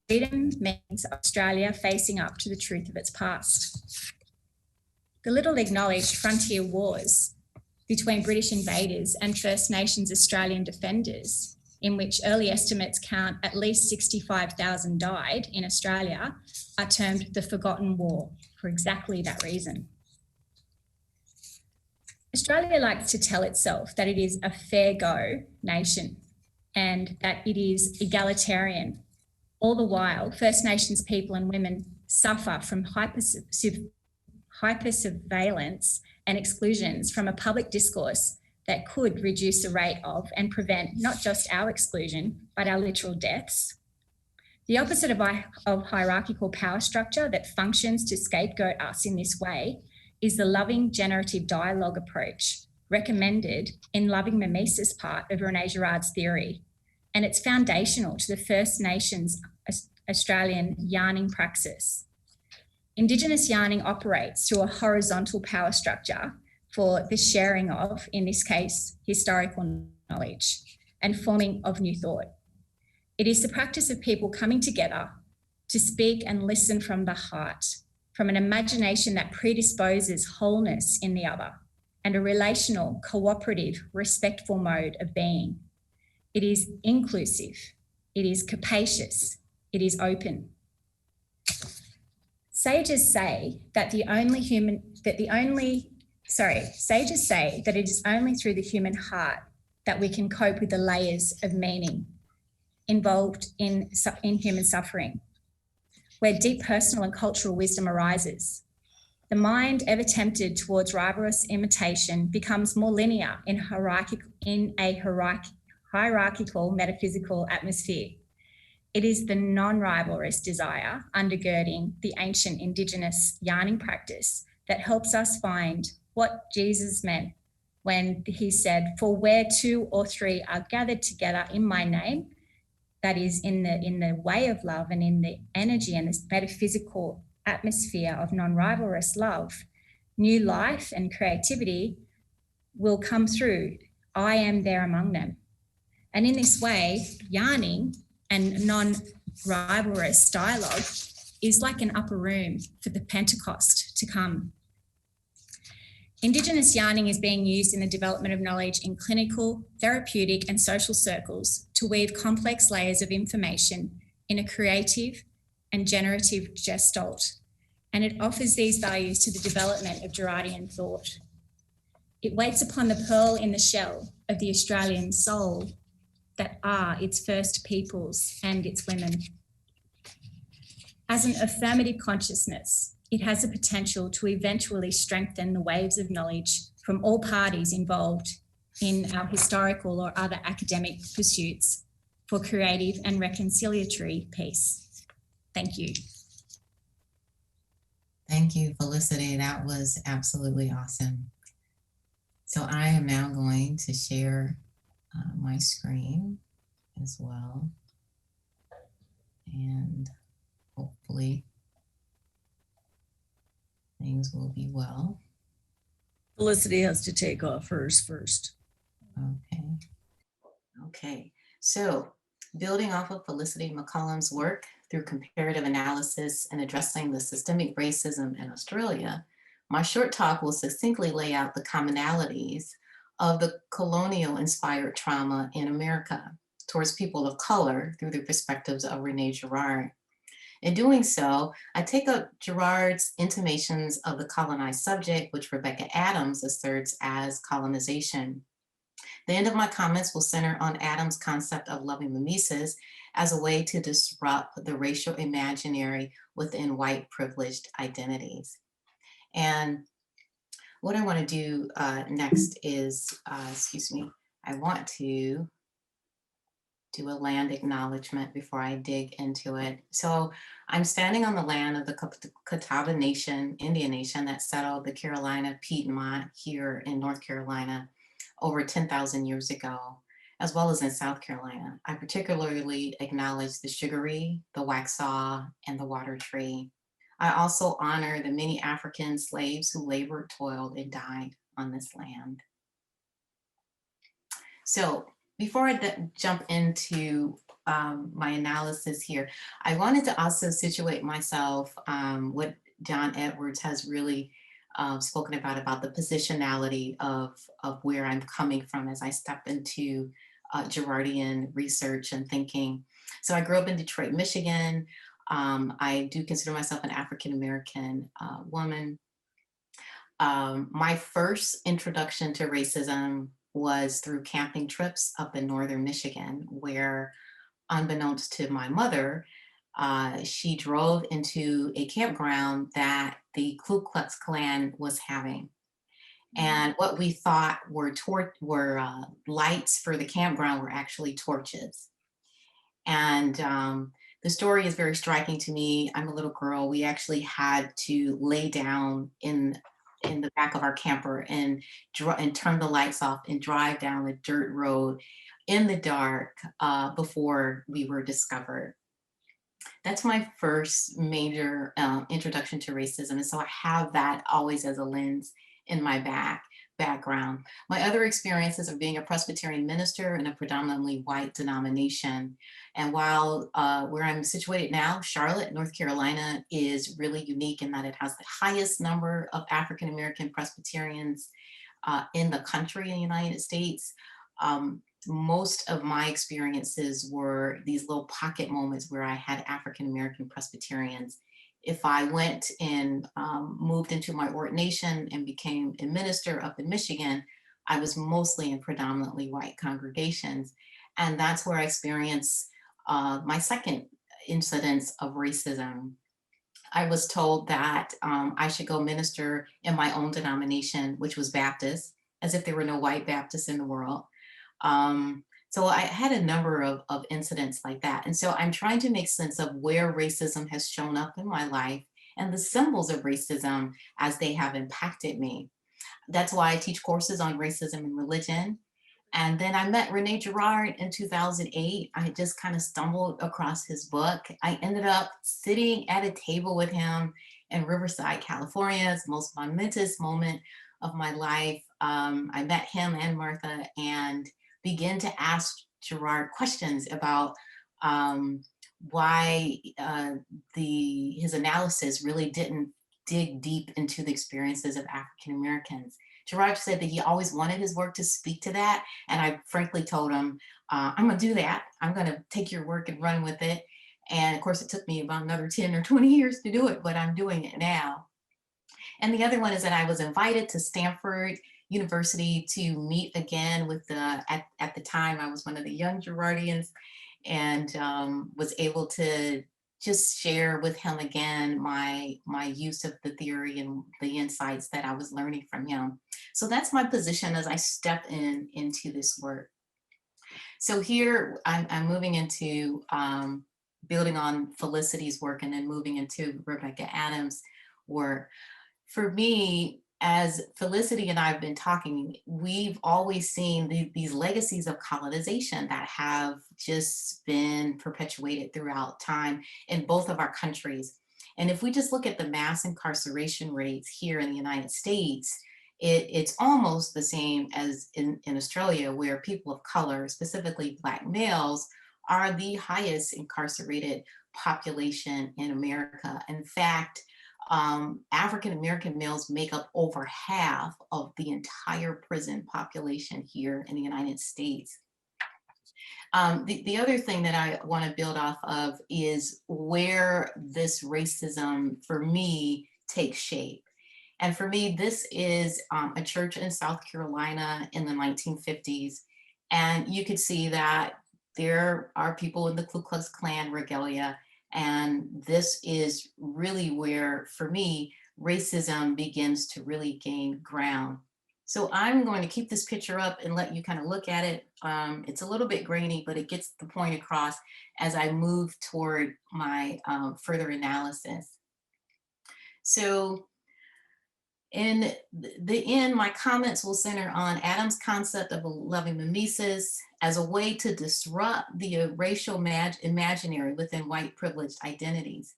freedom means Australia facing up to the truth of its past. The little acknowledged frontier wars between British invaders and First Nations Australian defenders, in which early estimates count at least 65,000 died in Australia, are termed the Forgotten War for exactly that reason. Australia likes to tell itself that it is a fair go nation and that it is egalitarian. All the while, First Nations people and women suffer from hypersurveillance and exclusions from a public discourse that could reduce the rate of and prevent not just our exclusion, but our literal deaths. The opposite of hierarchical power structure that functions to scapegoat us in this way is the loving generative dialogue approach recommended in Loving Mimesis part of René Girard's theory, and it's foundational to the First Nations Australian yarning praxis. Indigenous yarning operates through a horizontal power structure for the sharing of, in this case, historical knowledge and forming of new thought. It is the practice of people coming together to speak and listen from the heart, from an imagination that predisposes wholeness in the other, and a relational, cooperative, respectful mode of being. It is inclusive, it is capacious, it is open. Sages say that sages say that it is only through the human heart that we can cope with the layers of meaning involved in human suffering, where deep personal and cultural wisdom arises. The mind, ever tempted towards rivalrous imitation, becomes more linear in a hierarchical metaphysical atmosphere. It is the non-rivalrous desire undergirding the ancient Indigenous yarning practice that helps us find what Jesus meant when he said, "For where 2 or 3 are gathered together in my name," that is in the way of love and in the energy and this metaphysical atmosphere of non-rivalrous love, new life and creativity will come through. I am there among them. And in this way, yarning and non-rivalrous dialogue is like an upper room for the Pentecost to come. Indigenous yarning is being used in the development of knowledge in clinical, therapeutic, and social circles to weave complex layers of information in a creative and generative gestalt, and it offers these values to the development of Girardian thought. It waits upon the pearl in the shell of the Australian soul that are its first peoples and its women. As an affirmative consciousness, it has the potential to eventually strengthen the waves of knowledge from all parties involved in our historical or other academic pursuits for creative and reconciliatory peace. Thank you. Thank you, Felicity. That was absolutely awesome. So I am now going to share my screen as well. And hopefully things will be well. Felicity has to take off hers first. Okay. So building off of Felicity McCollum's work through comparative analysis and addressing the systemic racism in Australia, my short talk will succinctly lay out the commonalities of the colonial-inspired trauma in America towards people of color through the perspectives of Renee Girard. In doing so, I take up Girard's intimations of the colonized subject, which Rebecca Adams asserts as colonization. The end of my comments will center on Adams' concept of loving mimesis as a way to disrupt the racial imaginary within white privileged identities. And what I want to do next is, I want to do a land acknowledgement before I dig into it. So I'm standing on the land of the Catawba Nation, Indian Nation, that settled the Carolina Piedmont here in North Carolina over 10,000 years ago, as well as in South Carolina. I particularly acknowledge the sugaree, the waxaw, and the water tree. I also honor the many African slaves who labored, toiled, and died on this land. So before I jump into my analysis here, I wanted to also situate myself what John Edwards has really spoken about the positionality of where I'm coming from as I step into Girardian research and thinking. So I grew up in Detroit, Michigan. I do consider myself an African-American woman. My first introduction to racism was through camping trips up in northern Michigan, where unbeknownst to my mother, she drove into a campground that the Ku Klux Klan was having. And what we thought were lights for the campground were actually torches. And the story is very striking to me. I'm a little girl. We actually had to lay down in the back of our camper and turn the lights off and drive down the dirt road in the dark before we were discovered. That's my first major introduction to racism. And so I have that always as a lens in my back. background. My other experiences are being a Presbyterian minister in a predominantly white denomination. And while where I'm situated now, Charlotte, North Carolina, is really unique in that it has the highest number of African-American Presbyterians in the country in the United States. Most of my experiences were these little pocket moments where I had African-American Presbyterians. If I went and moved into my ordination and became a minister up in Michigan, I was mostly in predominantly white congregations. And that's where I experienced my second incidence of racism. I was told that I should go minister in my own denomination, which was Baptist, as if there were no white Baptists in the world. So I had a number of incidents like that. And so I'm trying to make sense of where racism has shown up in my life and the symbols of racism as they have impacted me. That's why I teach courses on racism and religion. And then I met Rene Girard in 2008. I had just kind of stumbled across his book. I ended up sitting at a table with him in Riverside, California. It's the most momentous moment of my life. I met him and Martha and began to ask Girard questions about why his analysis really didn't dig deep into the experiences of African Americans. Girard said that he always wanted his work to speak to that. And I frankly told him, I'm gonna do that. I'm gonna take your work and run with it. And of course, it took me about another 10 or 20 years to do it, but I'm doing it now. And the other one is that I was invited to Stanford University to meet again with at the time, I was one of the young Girardians and was able to just share with him again my use of the theory and the insights that I was learning from him. So that's my position as I step into this work. So here I'm moving into building on Felicity's work and then moving into Rebecca Adams' work. For me, as Felicity and I have been talking, we've always seen these legacies of colonization that have just been perpetuated throughout time in both of our countries. And if we just look at the mass incarceration rates here in the United States, it's almost the same as in Australia, where people of color, specifically Black males, are the highest incarcerated population in America. In fact, African-American males make up over half of the entire prison population here in the United States. The other thing that I want to build off of is where this racism, for me, takes shape. And for me, this is a church in South Carolina in the 1950s. And you could see that there are people in the Ku Klux Klan regalia. And this is really where, for me, racism begins to really gain ground. So I'm going to keep this picture up and let you kind of look at it. It's a little bit grainy, but it gets the point across as I move toward my further analysis. So in the end, my comments will center on Adams' concept of a loving mimesis as a way to disrupt the racial imaginary within white privileged identities.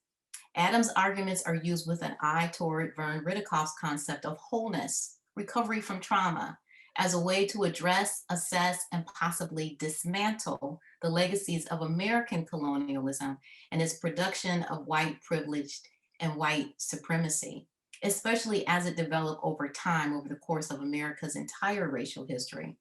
Adams' arguments are used with an eye toward Vern Ridikoff's concept of wholeness, recovery from trauma, as a way to address, assess, and possibly dismantle the legacies of American colonialism and its production of white privileged and white supremacy, especially as it developed over time over the course of America's entire racial history.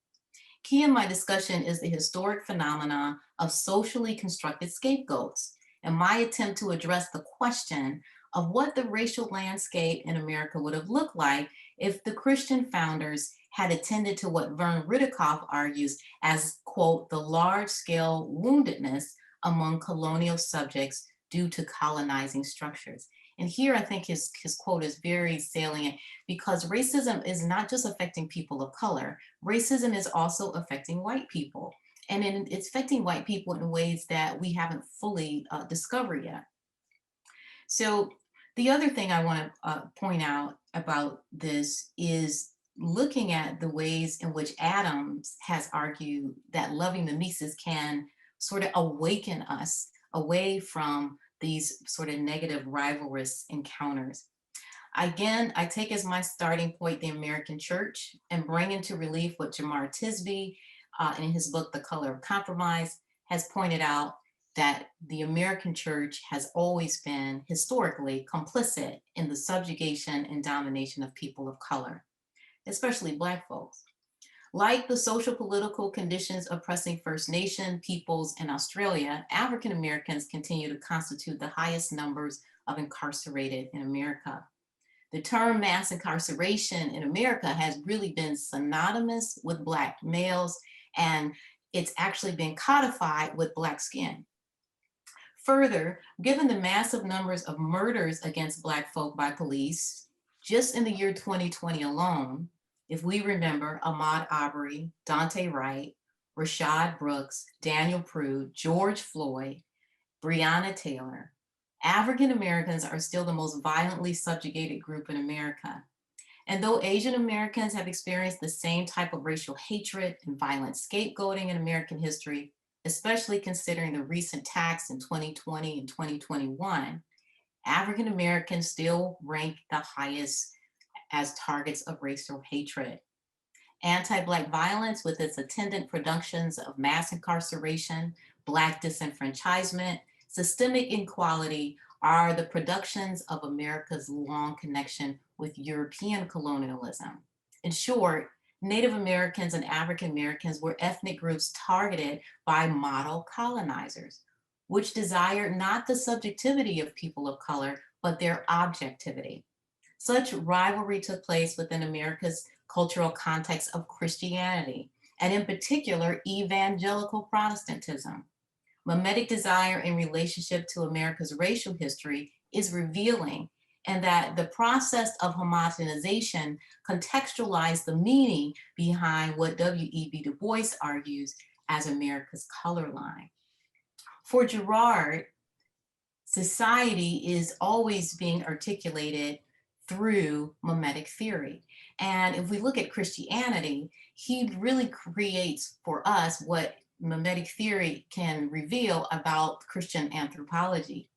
Key in my discussion is the historic phenomena of socially constructed scapegoats and my attempt to address the question of what the racial landscape in America would have looked like if the Christian founders had attended to what Vern Ridikoff argues as, quote, the large-scale woundedness among colonial subjects due to colonizing structures. And here I think his quote is very salient because racism is not just affecting people of color, racism is also affecting white people. And it's affecting white people in ways that we haven't fully discovered yet. So the other thing I want to point out about this is looking at the ways in which Adams has argued that loving mimesis can sort of awaken us away from these sort of negative rivalrous encounters. Again, I take as my starting point the American church and bring into relief what Jamar Tisby in his book, The Color of Compromise, has pointed out, that the American church has always been historically complicit in the subjugation and domination of people of color, especially Black folks. Like the social political conditions oppressing First Nation peoples in Australia, African Americans continue to constitute the highest numbers of incarcerated in America. The term mass incarceration in America has really been synonymous with Black males, and it's actually been codified with Black skin. Further, given the massive numbers of murders against Black folk by police, just in the year 2020 alone, if we remember Ahmaud Arbery, Dante Wright, Rashad Brooks, Daniel Prude, George Floyd, Breonna Taylor, African Americans are still the most violently subjugated group in America. And though Asian Americans have experienced the same type of racial hatred and violent scapegoating in American history, especially considering the recent attacks in 2020 and 2021, African Americans still rank the highest as targets of racial hatred. Anti-Black violence with its attendant productions of mass incarceration, Black disenfranchisement, systemic inequality are the productions of America's long connection with European colonialism. In short, Native Americans and African Americans were ethnic groups targeted by model colonizers, which desired not the subjectivity of people of color, but their objectivity. Such rivalry took place within America's cultural context of Christianity, and in particular, evangelical Protestantism. Mimetic desire in relationship to America's racial history is revealing, and that the process of homogenization contextualized the meaning behind what W.E.B. Du Bois argues as America's color line. For Girard, society is always being articulated through mimetic theory. And if we look at Christianity, he really creates for us what mimetic theory can reveal about Christian anthropology.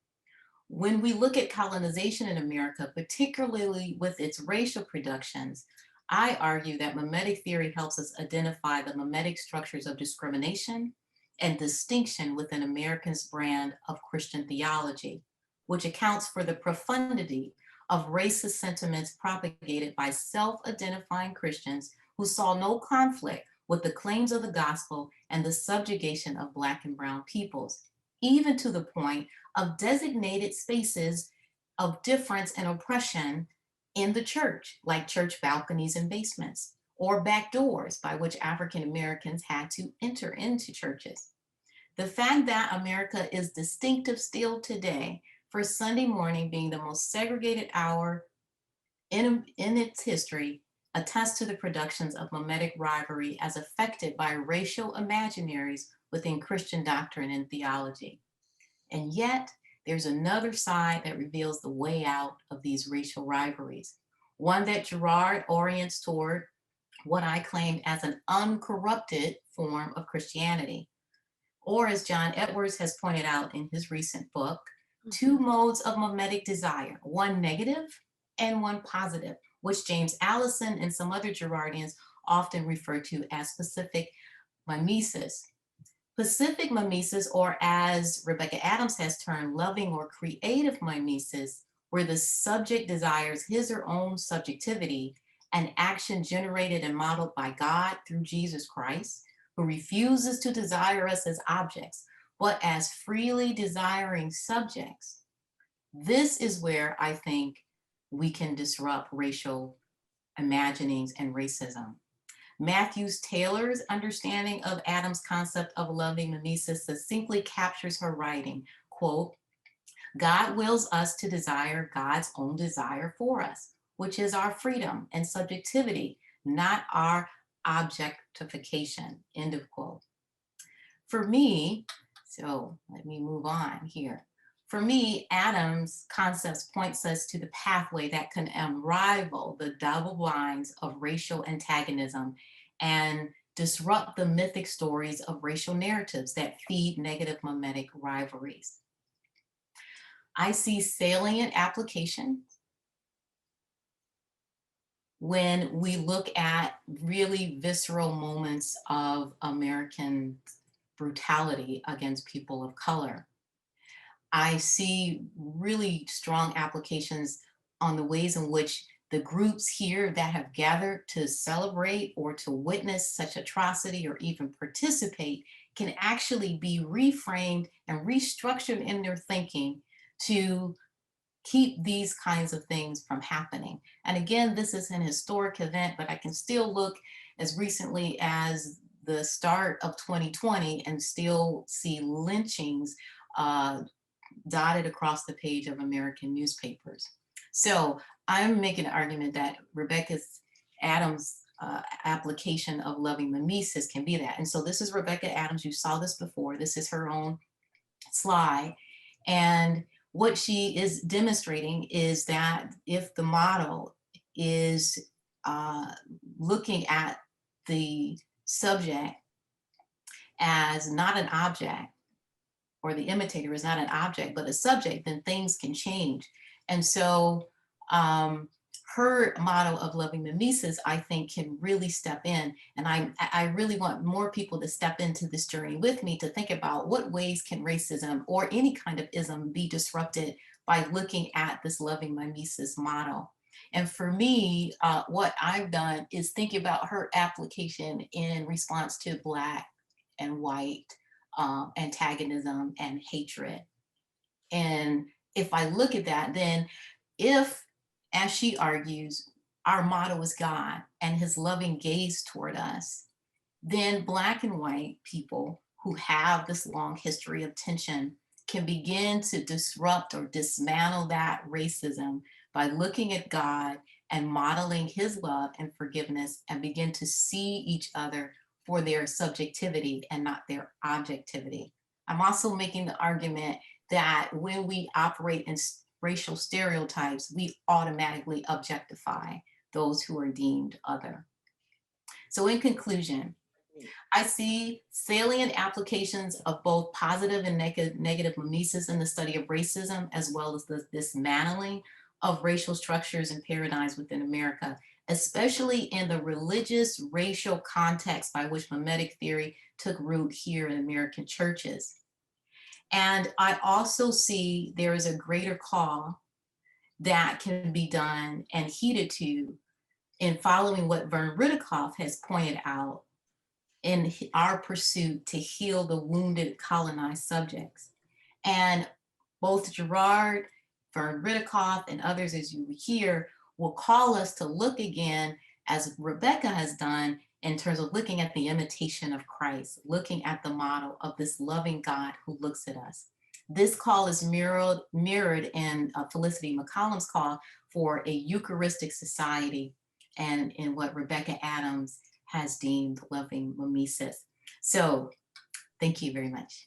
When we look at colonization in America, particularly with its racial productions, I argue that mimetic theory helps us identify the mimetic structures of discrimination and distinction within Americans' brand of Christian theology, which accounts for the profundity of racist sentiments propagated by self-identifying Christians who saw no conflict with the claims of the gospel and the subjugation of Black and brown peoples, even to the point of designated spaces of difference and oppression in the church, like church balconies and basements, or back doors by which African Americans had to enter into churches. The fact that America is distinctive still today for Sunday morning being the most segregated hour in its history attests to the productions of mimetic rivalry as affected by racial imaginaries within Christian doctrine and theology. And yet, there's another side that reveals the way out of these racial rivalries, one that Girard orients toward what I claim as an uncorrupted form of Christianity. Or as John Edwards has pointed out in his recent book, two modes of mimetic desire, one negative and one positive, which James Allison and some other Girardians often refer to as specific mimesis. Specific mimesis, or as Rebecca Adams has termed, loving or creative mimesis, where the subject desires his or own subjectivity, an action generated and modeled by God through Jesus Christ, who refuses to desire us as objects, but as freely desiring subjects. This is where I think we can disrupt racial imaginings and racism. Matthews Taylor's understanding of Adams' concept of loving mimesis succinctly captures her writing, quote, God wills us to desire God's own desire for us, which is our freedom and subjectivity, not our objectification, end of quote. For me, so let me move on here. For me, Adams' concepts points us to the pathway that can unravel the double binds of racial antagonism and disrupt the mythic stories of racial narratives that feed negative mimetic rivalries. I see salient applications when we look at really visceral moments of American brutality against people of color. I see really strong applications on the ways in which the groups here that have gathered to celebrate or to witness such atrocity or even participate can actually be reframed and restructured in their thinking to keep these kinds of things from happening. And again, this is an historic event, but I can still look as recently as the start of 2020 and still see lynchings dotted across the page of American newspapers. So I'm making an argument that Rebecca Adams' application of loving mimesis can be that. And so this is Rebecca Adams. You saw this before. This is her own slide. And what she is demonstrating is that if the model is looking at the subject as not an object, or the imitator is not an object, but a subject, then things can change. And so her model of loving mimesis, I think, can really step in. And I really want more people to step into this journey with me to think about what ways can racism or any kind of ism be disrupted by looking at this loving mimesis model. And for me, what I've done is think about her application in response to Black and white antagonism and hatred. And if I look at that, then if, as she argues, our motto is God and his loving gaze toward us, then Black and white people who have this long history of tension can begin to disrupt or dismantle that racism by looking at God and modeling his love and forgiveness and begin to see each other for their subjectivity and not their objectivity. I'm also making the argument that when we operate in racial stereotypes, we automatically objectify those who are deemed other. So in conclusion, I see salient applications of both positive and negative mimesis in the study of racism, as well as the dismantling of racial structures and paradigms within America, especially in the religious racial context by which mimetic theory took root here in American churches. And I also see there is a greater call that can be done and heeded to in following what Vern Ridikoff has pointed out in our pursuit to heal the wounded colonized subjects. And both Girard, Vern Ridikoff, and others, as you hear, will call us to look again, as Rebecca has done, in terms of looking at the imitation of Christ, looking at the model of this loving God who looks at us. This call is mirrored in Felicity McCollum's call for a Eucharistic society, and in what Rebecca Adams has deemed loving mimesis. So thank you very much.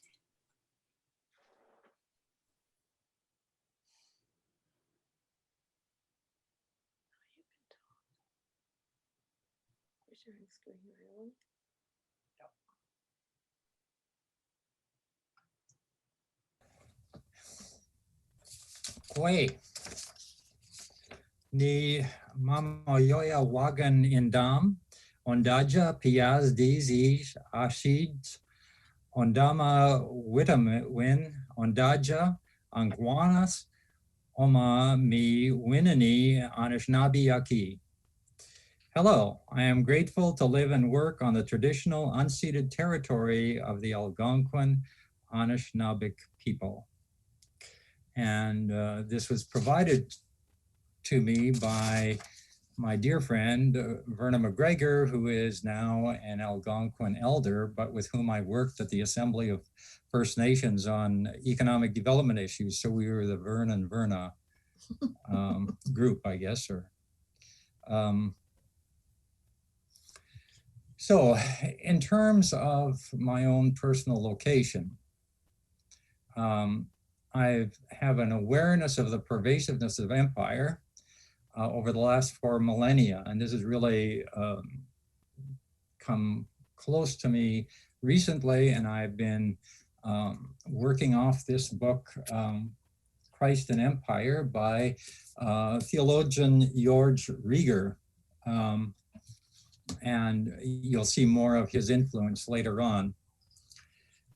Oi. Ni mamayoya wagan indam, ondaja piaz dizij ashid, ondama witamwin, ondaja anguanas, oma mi winani anishnabi yaki. Hello, I am grateful to live and work on the traditional unceded territory of the Algonquin Anishinaabeg people. And this was provided to me by my dear friend, Verna McGregor, who is now an Algonquin elder, but with whom I worked at the Assembly of First Nations on economic development issues. So we were the Vern and Verna group, I guess. So in terms of my own personal location, I have an awareness of the pervasiveness of empire over the last 4 millennia. And this has really come close to me recently. And I've been working off this book, Christ and Empire, by theologian George Rieger. And you'll see more of his influence later on.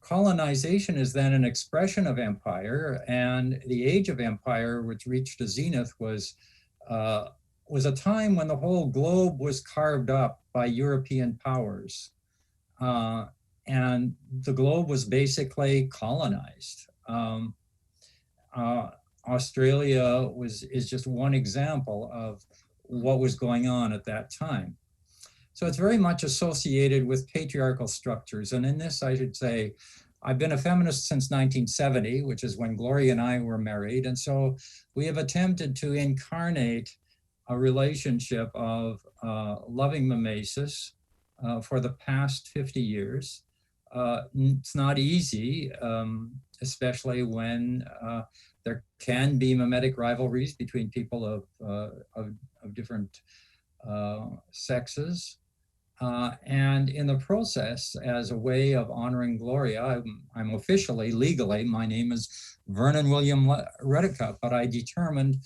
Colonization is then an expression of empire, and the age of empire, which reached a zenith, was a time when the whole globe was carved up by European powers. And the globe was basically colonized. Australia is just one example of what was going on at that time. So it's very much associated with patriarchal structures. And in this, I should say, I've been a feminist since 1970, which is when Gloria and I were married. And so we have attempted to incarnate a relationship of loving mimesis for the past 50 years. It's not easy, especially when there can be mimetic rivalries between people of different sexes. And in the process, as a way of honoring Gloria, I'm officially, legally, my name is Vernon William Redicup, but I determined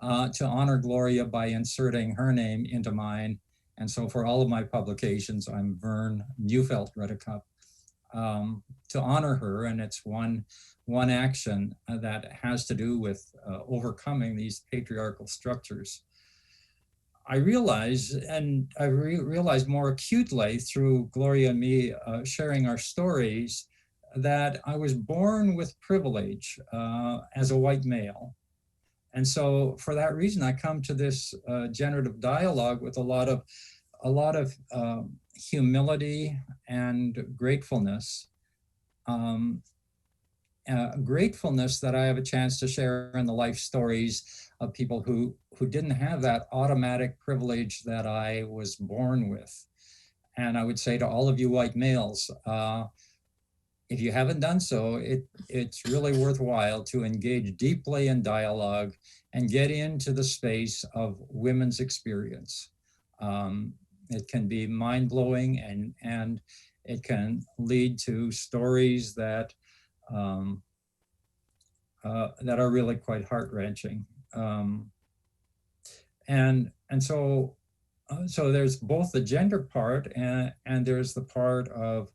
to honor Gloria by inserting her name into mine. And so for all of my publications, I'm Vern Neufeld Redicup, to honor her. And it's one action that has to do with overcoming these patriarchal structures. I realized, and I realized more acutely through Gloria and me sharing our stories, that I was born with privilege as a white male. And so for that reason, I come to this generative dialogue with a lot of humility and gratefulness. Gratefulness that I have a chance to share in the life stories of people who didn't have that automatic privilege that I was born with. And I would say to all of you white males, if you haven't done so, it's really worthwhile to engage deeply in dialogue and get into the space of women's experience. It can be mind-blowing, and it can lead to stories that are really quite heart-wrenching. And so there's both the gender part and there's the part of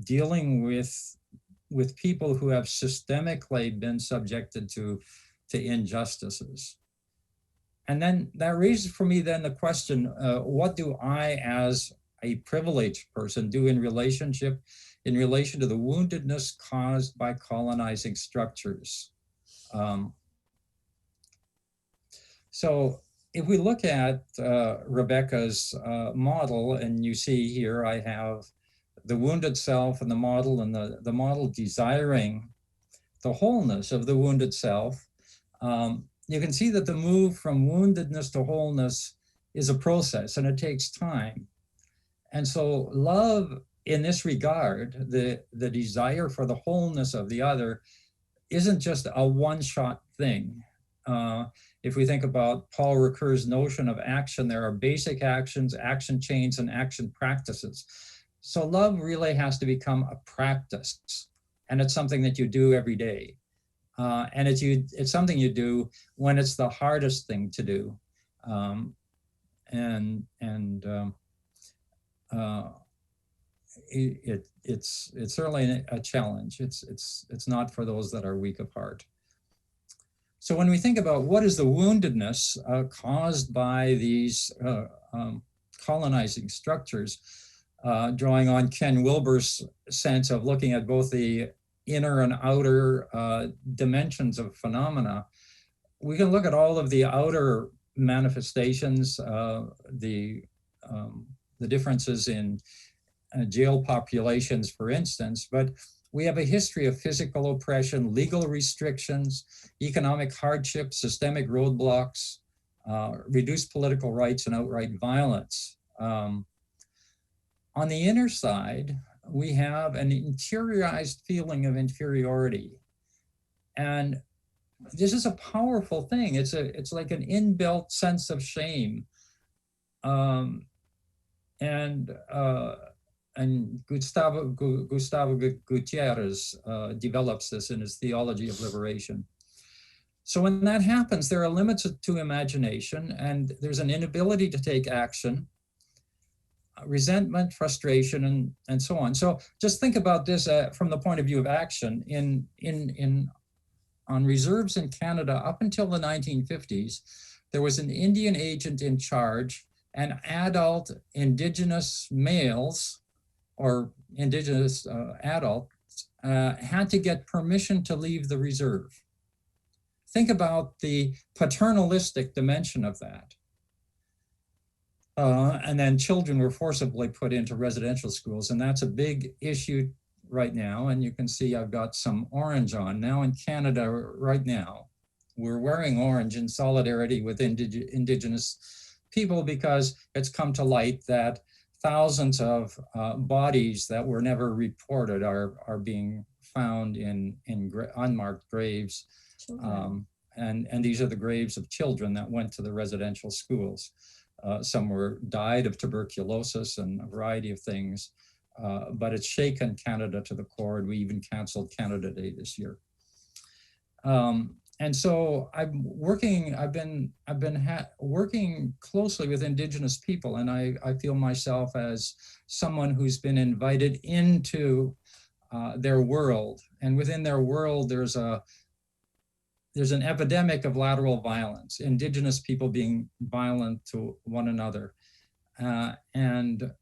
dealing with people who have systemically been subjected to injustices. And then that raises for me then the question, what do I as a privileged person do in relation to the woundedness caused by colonizing structures? So if we look at Rebecca's model, and you see here I have the wounded self and the model, and the model desiring the wholeness of the wounded self, you can see that the move from woundedness to wholeness is a process, and it takes time. And so love in this regard, the desire for the wholeness of the other, isn't just a one-shot thing. If we think about Paul Ricoeur's notion of action, there are basic actions, action chains, and action practices. So love really has to become a practice, and it's something that you do every day. And it's something you do when it's the hardest thing to do. It's certainly a challenge. It's not for those that are weak of heart. So when we think about what is the woundedness caused by these colonizing structures, drawing on Ken Wilber's sense of looking at both the inner and outer dimensions of phenomena, we can look at all of the outer manifestations, the differences in jail populations, for instance, but we have a history of physical oppression, legal restrictions, economic hardship, systemic roadblocks, reduced political rights, and outright violence. On the inner side, we have an interiorized feeling of inferiority. And this is a powerful thing. It's like an inbuilt sense of shame. And Gustavo Gutierrez develops this in his Theology of Liberation. So when that happens, there are limits to imagination, and there's an inability to take action, resentment, frustration, and so on. So just think about this from the point of view of action. On reserves in Canada, up until the 1950s, there was an Indian agent in charge, and adult Indigenous males or Indigenous adults had to get permission to leave the reserve. Think about the paternalistic dimension of that. And then children were forcibly put into residential schools, and that's a big issue right now. And you can see I've got some orange on. Now in Canada right now, we're wearing orange in solidarity with Indigenous people, because it's come to light that thousands of bodies that were never reported are being found in unmarked graves. And these are the graves of children that went to the residential schools. Some died of tuberculosis and a variety of things, but it's shaken Canada to the core, and we even canceled Canada Day this year. And so I've been working closely with Indigenous people, and I feel myself as someone who's been invited into their world, and within their world there's an epidemic of lateral violence, Indigenous people being violent to one another, and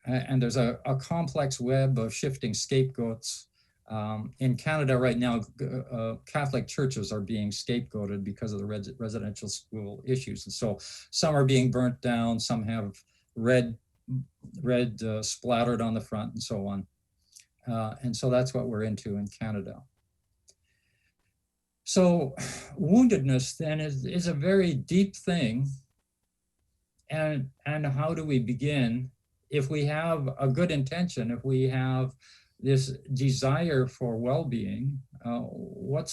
there's a complex web of shifting scapegoats. In Canada right now, Catholic churches are being scapegoated because of the residential school issues. And so some are being burnt down, some have red splattered on the front, and so on. And so that's what we're into in Canada. So woundedness then is a very deep thing. And how do we begin? If we have a good intention, if we have this desire for well-being, what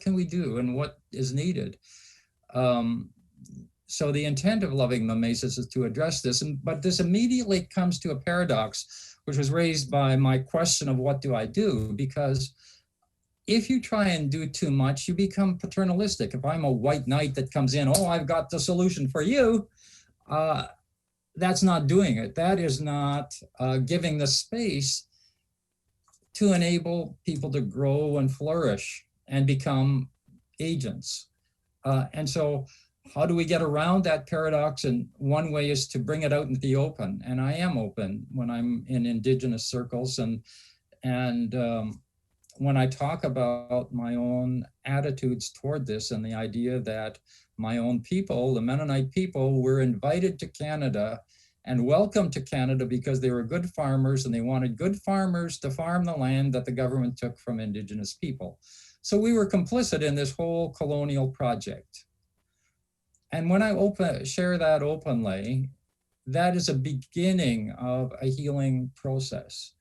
can we do and what is needed? So the intent of Loving Mimesis is to address this, but this immediately comes to a paradox, which was raised by my question of what do I do? Because if you try and do too much, you become paternalistic. If I'm a white knight that comes in, oh, I've got the solution for you, that's not doing it. That is not giving the space to enable people to grow and flourish and become agents. And so how do we get around that paradox? And one way is to bring it out into the open. And I am open when I'm in Indigenous circles. And when I talk about my own attitudes toward this and the idea that my own people, the Mennonite people, were invited to Canada and welcomed to Canada because they were good farmers, and they wanted good farmers to farm the land that the government took from Indigenous people. So we were complicit in this whole colonial project. And when I share that openly, that is a beginning of a healing process.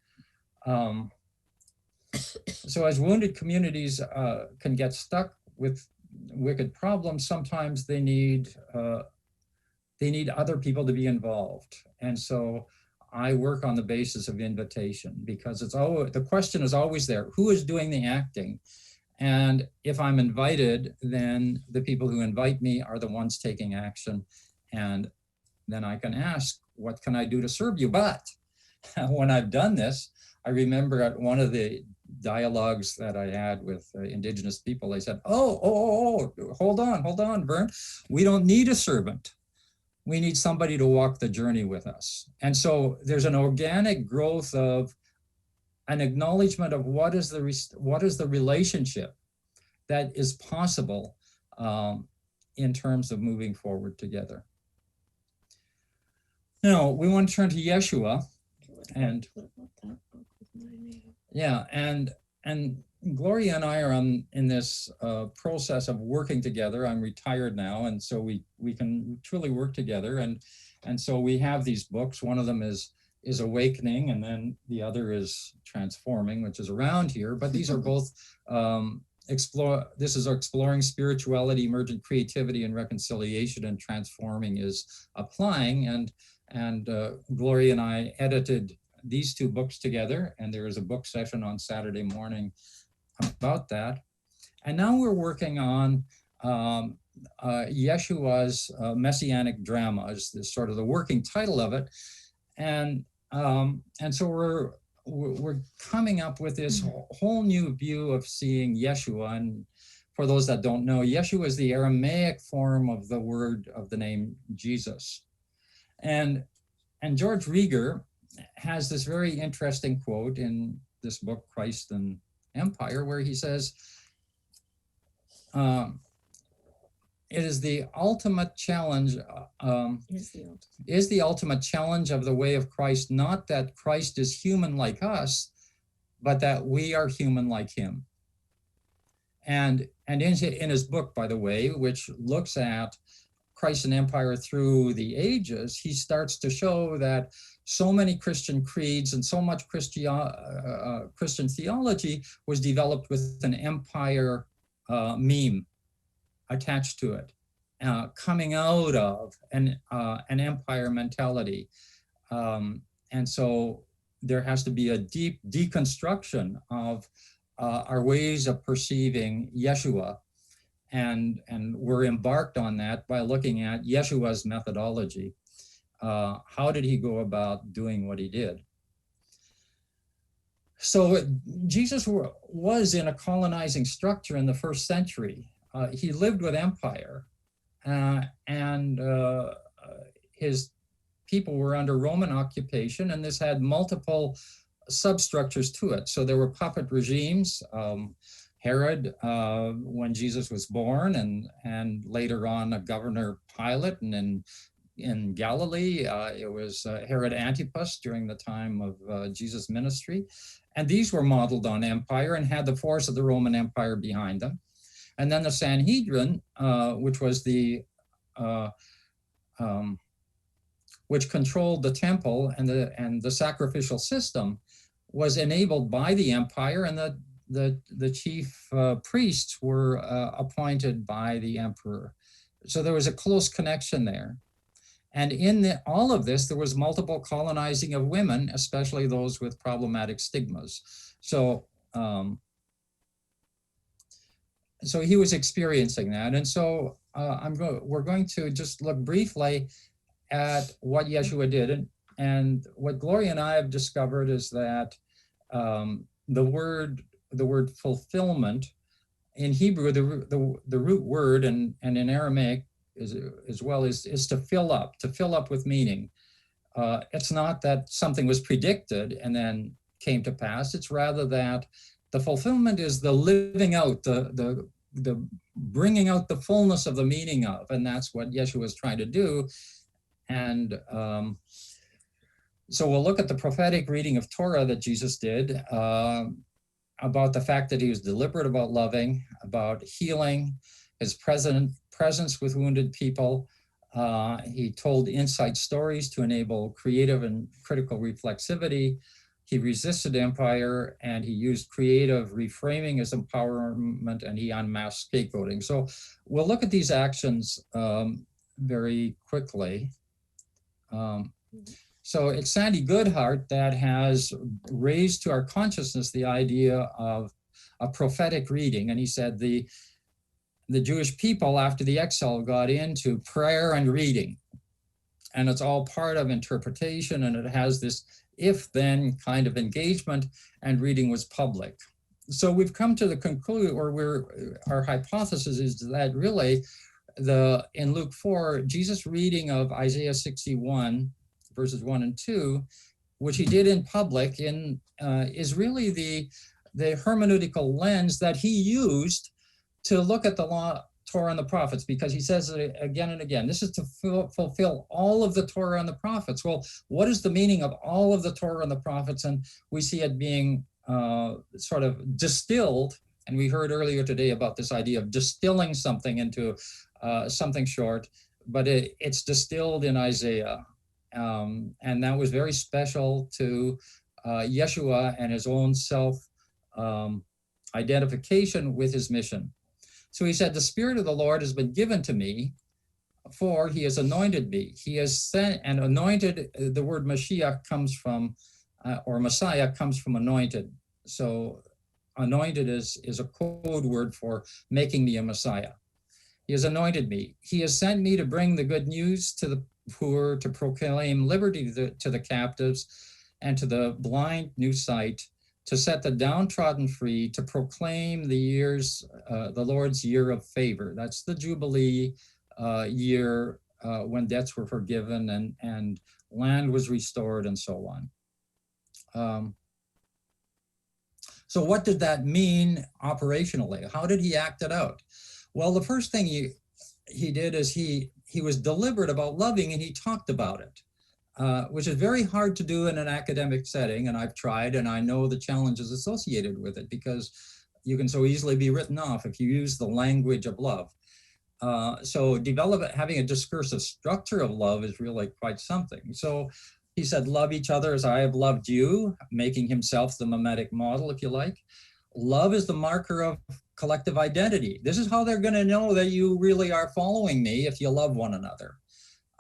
So as wounded communities can get stuck with wicked problems, sometimes they need other people to be involved. And so I work on the basis of invitation, because it's always, the question is always there, who is doing the acting? And if I'm invited, then the people who invite me are the ones taking action. And then I can ask, what can I do to serve you? But when I've done this, I remember at one of the dialogues that I had with Indigenous people, they said, oh, hold on, Vern. We don't need a servant. We need somebody to walk the journey with us. And so there's an organic growth of an acknowledgement of what is the relationship that is possible in terms of moving forward together. Now, we want to turn to Yeshua. And yeah, and Gloria and I are in this process of working together. I'm retired now, and so we can truly work together. And so we have these books. One of them is Awakening, and then the other is Transforming, which is around here. But these are both Exploring Spirituality, Emergent Creativity, and Reconciliation, and Transforming is Applying. And Gloria and I edited these two books together, and there is a book session on Saturday morning about that. And now we're working on Yeshua's Messianic drama is sort of the working title of it. And so we're coming up with this whole new view of seeing Yeshua. And for those that don't know, Yeshua is the Aramaic form of the word of the name Jesus. And George Rieger has this very interesting quote in this book, Christ and Empire, where he says, it is the ultimate challenge, is the ultimate challenge of the way of Christ, not that Christ is human like us, but that we are human like him. And in his book, by the way, which looks at Christ and Empire through the ages, he starts to show that so many Christian creeds and so much Christian theology was developed with an empire meme attached to it, coming out of an empire mentality. And so there has to be a deep deconstruction of our ways of perceiving Yeshua. And we're embarked on that by looking at Yeshua's methodology. How did he go about doing what he did? So Jesus was in a colonizing structure in the first century. He lived with empire, and his people were under Roman occupation, and this had multiple substructures to it. So there were puppet regimes. Herod, when Jesus was born, and later on a governor Pilate, and in Galilee, it was Herod Antipas during the time of Jesus' ministry. And these were modeled on empire and had the force of the Roman Empire behind them. And then the Sanhedrin, which was which controlled the temple and the sacrificial system, was enabled by the empire, and the chief priests were appointed by the emperor. So there was a close connection there. And in all of this, there was multiple colonizing of women, especially those with problematic stigmas. So, so he was experiencing that. And so we're going to just look briefly at what Yeshua did. And what Gloria and I have discovered is that the word fulfillment in Hebrew, the root word, and in Aramaic as well, is to fill up with meaning. It's not that something was predicted and then came to pass. It's rather that the fulfillment is the living out, the bringing out the fullness of the meaning of, and that's what Yeshua is trying to do. And so we'll look at the prophetic reading of Torah that Jesus did, about the fact that he was deliberate about loving, about healing, his presence with wounded people. He told insight stories to enable creative and critical reflexivity. He resisted empire, and he used creative reframing as empowerment, and he unmasked scapegoating. So we'll look at these actions very quickly. So it's Sandy Goodhart that has raised to our consciousness the idea of a prophetic reading. And he said the Jewish people after the exile got into prayer and reading. And it's all part of interpretation, and it has this if-then kind of engagement, and reading was public. So we've come to the conclusion, or our hypothesis is that really in Luke 4, Jesus' reading of Isaiah 61, verses 1 and 2, which he did in public, is really the hermeneutical lens that he used to look at the law, Torah, and the prophets, because he says it again and again. This is to fulfill all of the Torah and the prophets. Well, what is the meaning of all of the Torah and the prophets? And we see it being sort of distilled. And we heard earlier today about this idea of distilling something into something short, but it's distilled in Isaiah. And that was very special to Yeshua and his own self-identification with his mission. So he said, the Spirit of the Lord has been given to me, for he has anointed me. He has sent and anointed. The word Mashiach comes from, or Messiah comes from anointed. So anointed is a code word for making me a Messiah. He has anointed me. He has sent me to bring the good news to the poor, to proclaim liberty to the captives, and to the blind new sight, to set the downtrodden free, to proclaim the Lord's year of favor. That's the Jubilee year when debts were forgiven and land was restored and so on. So what did that mean operationally? How did he act it out? Well, the first thing he did is he was deliberate about loving, and he talked about it, which is very hard to do in an academic setting. And I've tried, and I know the challenges associated with it, because you can so easily be written off if you use the language of love. So having a discursive structure of love is really quite something. So he said, love each other as I have loved you, making himself the mimetic model, if you like. Love is the marker of collective identity. This is how they're going to know that you really are following me, if you love one another.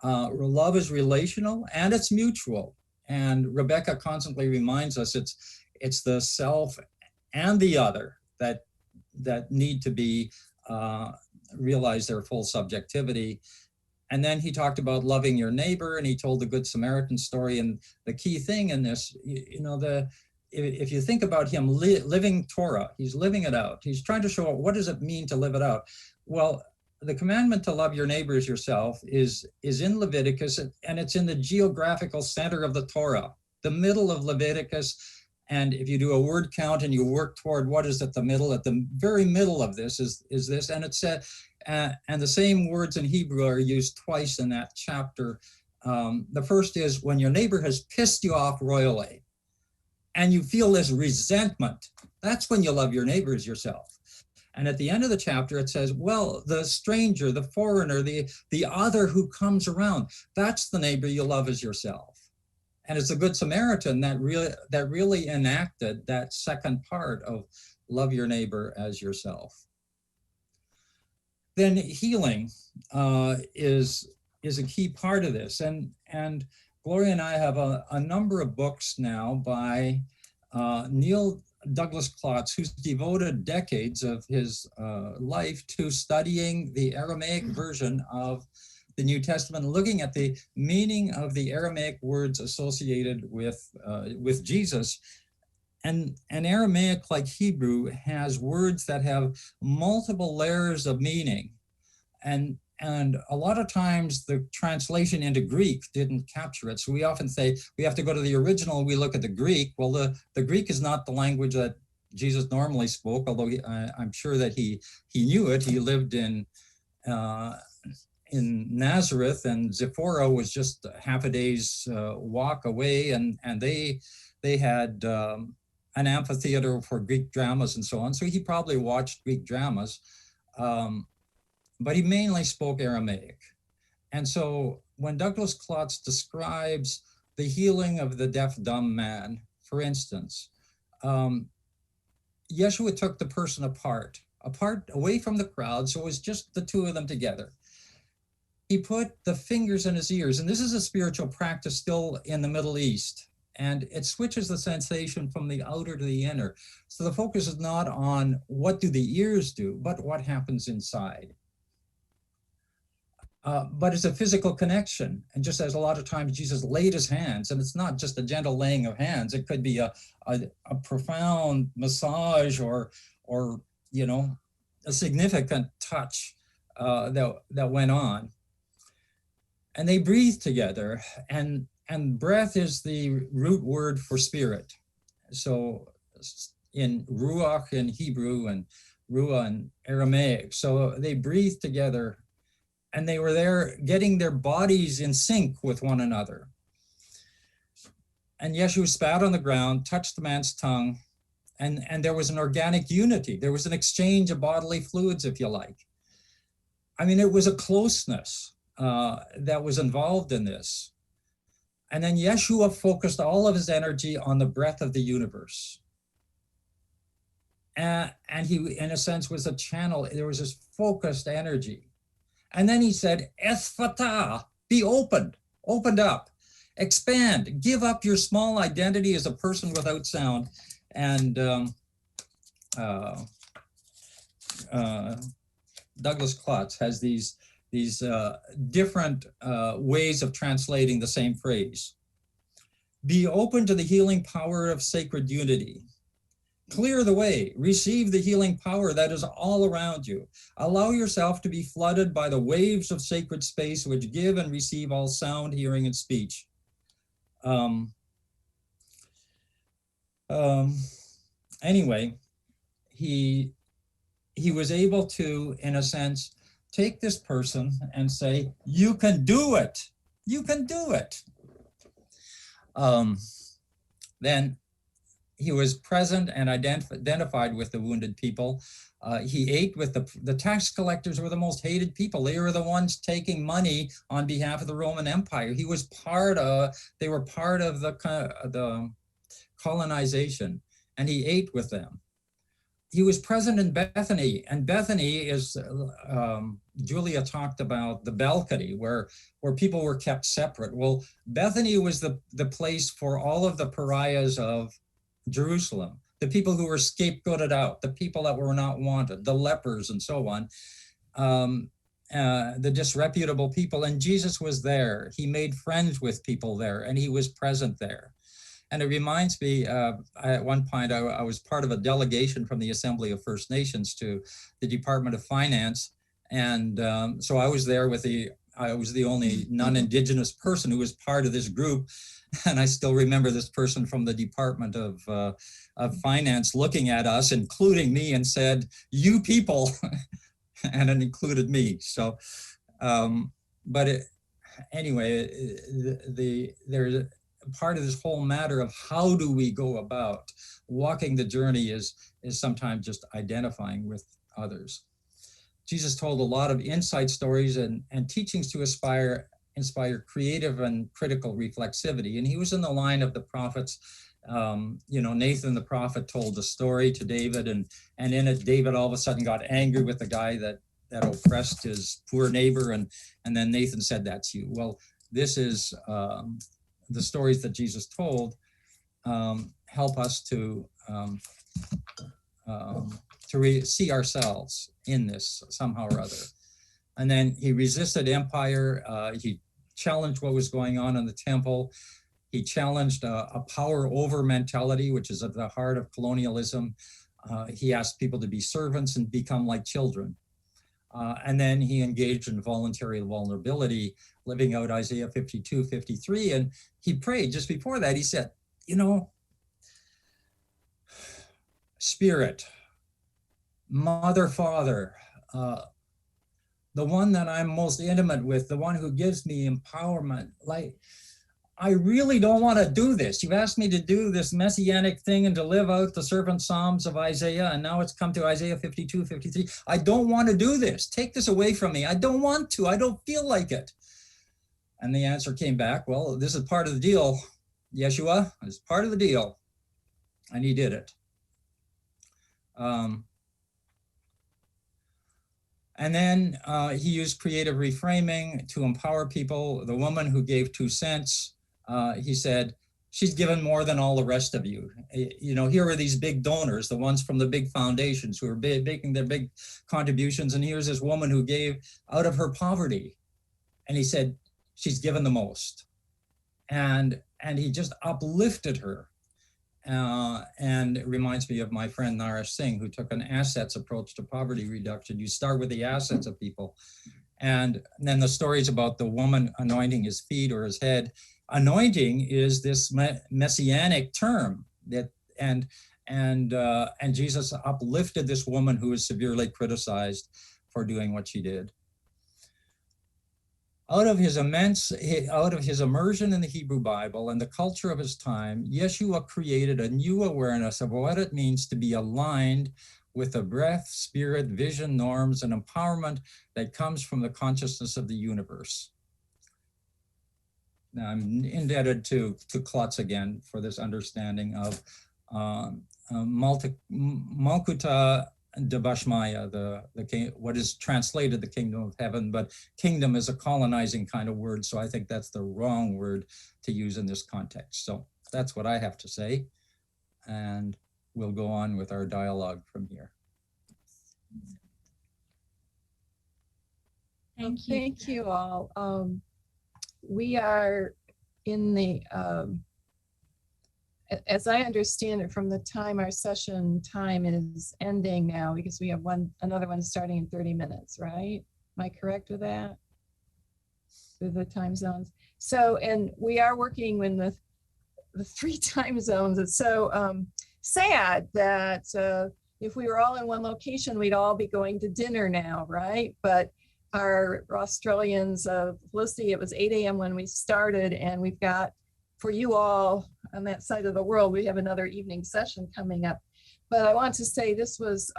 Love is relational and it's mutual. And Rebecca constantly reminds us it's the self and the other that need to be realize their full subjectivity. And then he talked about loving your neighbor, and he told the Good Samaritan story. And the key thing in this, if you think about him living Torah, he's living it out. He's trying to show what does it mean to live it out. Well, the commandment to love your neighbor as yourself is in Leviticus, and it's in the geographical center of the Torah, the middle of Leviticus. And if you do a word count and you work toward what is at the very middle of this is this, and it's and the same words in Hebrew are used twice in that chapter. The first is when your neighbor has pissed you off royally, and you feel this resentment. That's when you love your neighbor as yourself. And at the end of the chapter, it says, well, the stranger, the foreigner, the other who comes around, that's the neighbor you love as yourself. And it's a Good Samaritan that really enacted that second part of love your neighbor as yourself. Then healing is a key part of this. And Gloria and I have a number of books now by Neil Douglas Klotz, who's devoted decades of his life to studying the Aramaic version of the New Testament, looking at the meaning of the Aramaic words associated with Jesus. And Aramaic, like Hebrew, has words that have multiple layers of meaning. And a lot of times the translation into Greek didn't capture it. So we often say we have to go to the original, we look at the Greek. Well, the Greek is not the language that Jesus normally spoke, although I'm sure that he knew it. He lived in Nazareth, and Zephora was just half a day's walk away, and they had an amphitheater for Greek dramas and so on. So he probably watched Greek dramas. But he mainly spoke Aramaic. And so when Douglas Klotz describes the healing of the deaf, dumb man, for instance, Yeshua took the person apart away from the crowd, so it was just the two of them together. He put the fingers in his ears, and this is a spiritual practice still in the Middle East, and it switches the sensation from the outer to the inner. So the focus is not on what do the ears do, but what happens inside. But it's a physical connection. And just as a lot of times Jesus laid his hands, and it's not just a gentle laying of hands, it could be a profound massage or a significant touch that went on. And they breathed together, and breath is the root word for spirit. So in ruach in Hebrew and ruah in Aramaic. So they breathed together, and they were there getting their bodies in sync with one another. And Yeshua spat on the ground, touched the man's tongue, and there was an organic unity. There was an exchange of bodily fluids, if you like. I mean, it was a closeness that was involved in this. And then Yeshua focused all of his energy on the breath of the universe. And he, in a sense, was a channel. There was this focused energy. And then he said, Ephphatah, be opened up, expand, give up your small identity as a person without sound, and Douglas Klotz has these different ways of translating the same phrase. Be open to the healing power of sacred unity. Clear the way, receive the healing power that is all around you. Allow yourself to be flooded by the waves of sacred space which give and receive all sound, hearing, and speech. Anyway, he was able to, in a sense, take this person and say, you can do it. You can do it. Then he was present and identified with the wounded people. He ate with the tax collectors were the most hated people. They were the ones taking money on behalf of the Roman Empire. He was they were part of the colonization, and he ate with them. He was present in Bethany, and Bethany is, Julia talked about the balcony where people were kept separate. Well, Bethany was the place for all of the pariahs of Jerusalem, the people who were scapegoated out, the people that were not wanted, the lepers and so on, the disreputable people. And Jesus was there. He made friends with people there, and he was present there. And it reminds me, at one point, I was part of a delegation from the Assembly of First Nations to the Department of Finance. And so I was there I was the only non-Indigenous person who was part of this group. And I still remember this person from the Department of Finance looking at us, including me, and said, "You people," and it included me. So, anyway, there's part of this whole matter of how do we go about walking the journey is sometimes just identifying with others. Jesus told a lot of insight stories and teachings to inspire creative and critical reflexivity. And he was in the line of the prophets. Nathan the prophet told the story to David, and in it, David all of a sudden got angry with the guy that oppressed his poor neighbor. And then Nathan said, "That's you." Well, this is the stories that Jesus told help us to see ourselves in this somehow or other. And then he resisted empire. He challenged what was going on in the temple. He challenged a power over mentality, which is at the heart of colonialism. He asked people to be servants and become like children. And then he engaged in voluntary vulnerability, living out Isaiah 52, 53. And he prayed just before that. He said, Spirit, Mother, Father, the one that I'm most intimate with, the one who gives me empowerment. Like, I really don't want to do this. You asked me to do this messianic thing and to live out the servant psalms of Isaiah, and now it's come to Isaiah 52, 53. I don't want to do this. Take this away from me. I don't want to. I don't feel like it. And the answer came back, well, this is part of the deal, Yeshua. It's part of the deal. And he did it. And then he used creative reframing to empower people. The woman who gave 2 cents, he said, she's given more than all the rest of you. Here are these big donors, the ones from the big foundations who are making their big contributions. And here's this woman who gave out of her poverty. And he said, she's given the most. And he just uplifted her. And it reminds me of my friend Nara Singh, who took an assets approach to poverty reduction. You start with the assets of people. And then the stories about the woman anointing his feet or his head. Anointing is this messianic term and Jesus uplifted this woman who was severely criticized for doing what she did. Out of his immersion in the Hebrew Bible and the culture of his time, Yeshua created a new awareness of what it means to be aligned with the breath, spirit, vision, norms, and empowerment that comes from the consciousness of the universe. Now, I'm indebted to Klotz again for this understanding of Malkuta Dabashmaya, what is translated the kingdom of heaven, but kingdom is a colonizing kind of word, so I think that's the wrong word to use in this context. So that's what I have to say. And we'll go on with our dialogue from here. Thank you. Thank you all. We are in the, as I understand it, from the time our session time is ending now, because we have another one starting in 30 minutes, right? Am I correct with that? With the time zones. So, and we are working in the 3 time zones. It's so sad that if we were all in one location, we'd all be going to dinner now, right? But our Australians, Felicity, it was 8 a.m. when we started, and we've got, for you all on that side of the world, we have another evening session coming up. But I want to say this was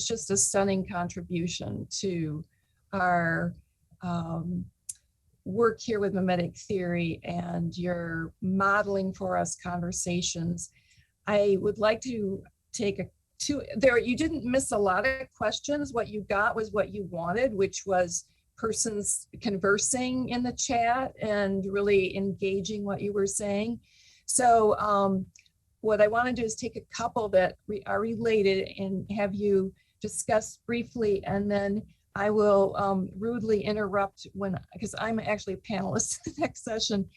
just a stunning contribution to our work here with Memetic Theory, and your modeling for us conversations. I would like to take you didn't miss a lot of questions. What you got was what you wanted, which was persons conversing in the chat and really engaging what you were saying. So what I want to do is take a couple that are related and have you discuss briefly, and then I will rudely interrupt because I'm actually a panelist in the next session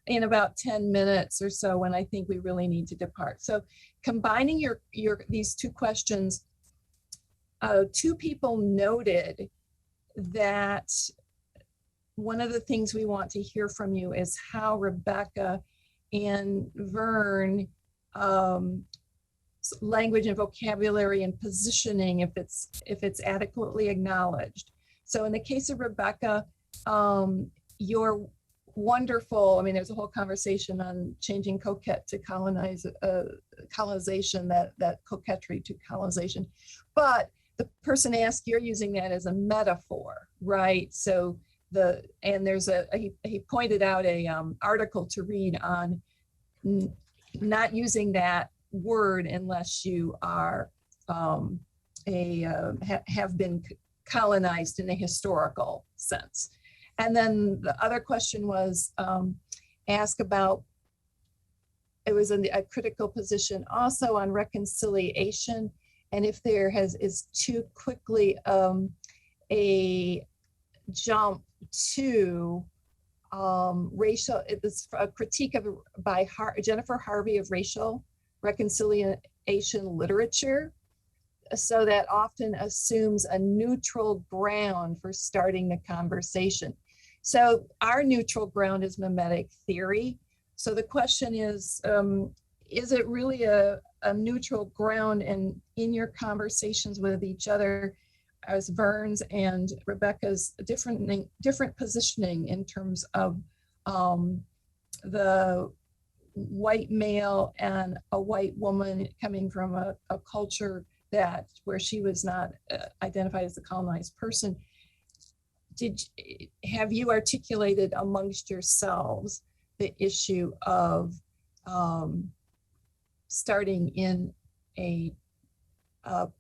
in about 10 minutes or so, when I think we really need to depart. So combining these 2 questions, 2 people noted that one of the things we want to hear from you is how Rebecca and Vern language and vocabulary and positioning, if it's adequately acknowledged. So in the case of Rebecca, you're wonderful. I mean, there's a whole conversation on changing coquette to colonization, that coquetry to colonization. But the person asked, you're using that as a metaphor, right? So there's he pointed out a article to read on not using that word unless you are have been colonized in a historical sense. And then the other question was asked about, it was in a critical position also on reconciliation, and if there is too quickly a jump to racial, it was a critique by Jennifer Harvey of racial reconciliation literature, so that often assumes a neutral ground for starting the conversation. So our neutral ground is Memetic Theory. So the question is it really a neutral ground, and in your conversations with each other, as Vern's and Rebecca's different positioning in terms of the white male and a white woman coming from a culture where she was not identified as a colonized person. Have you articulated amongst yourselves the issue of starting in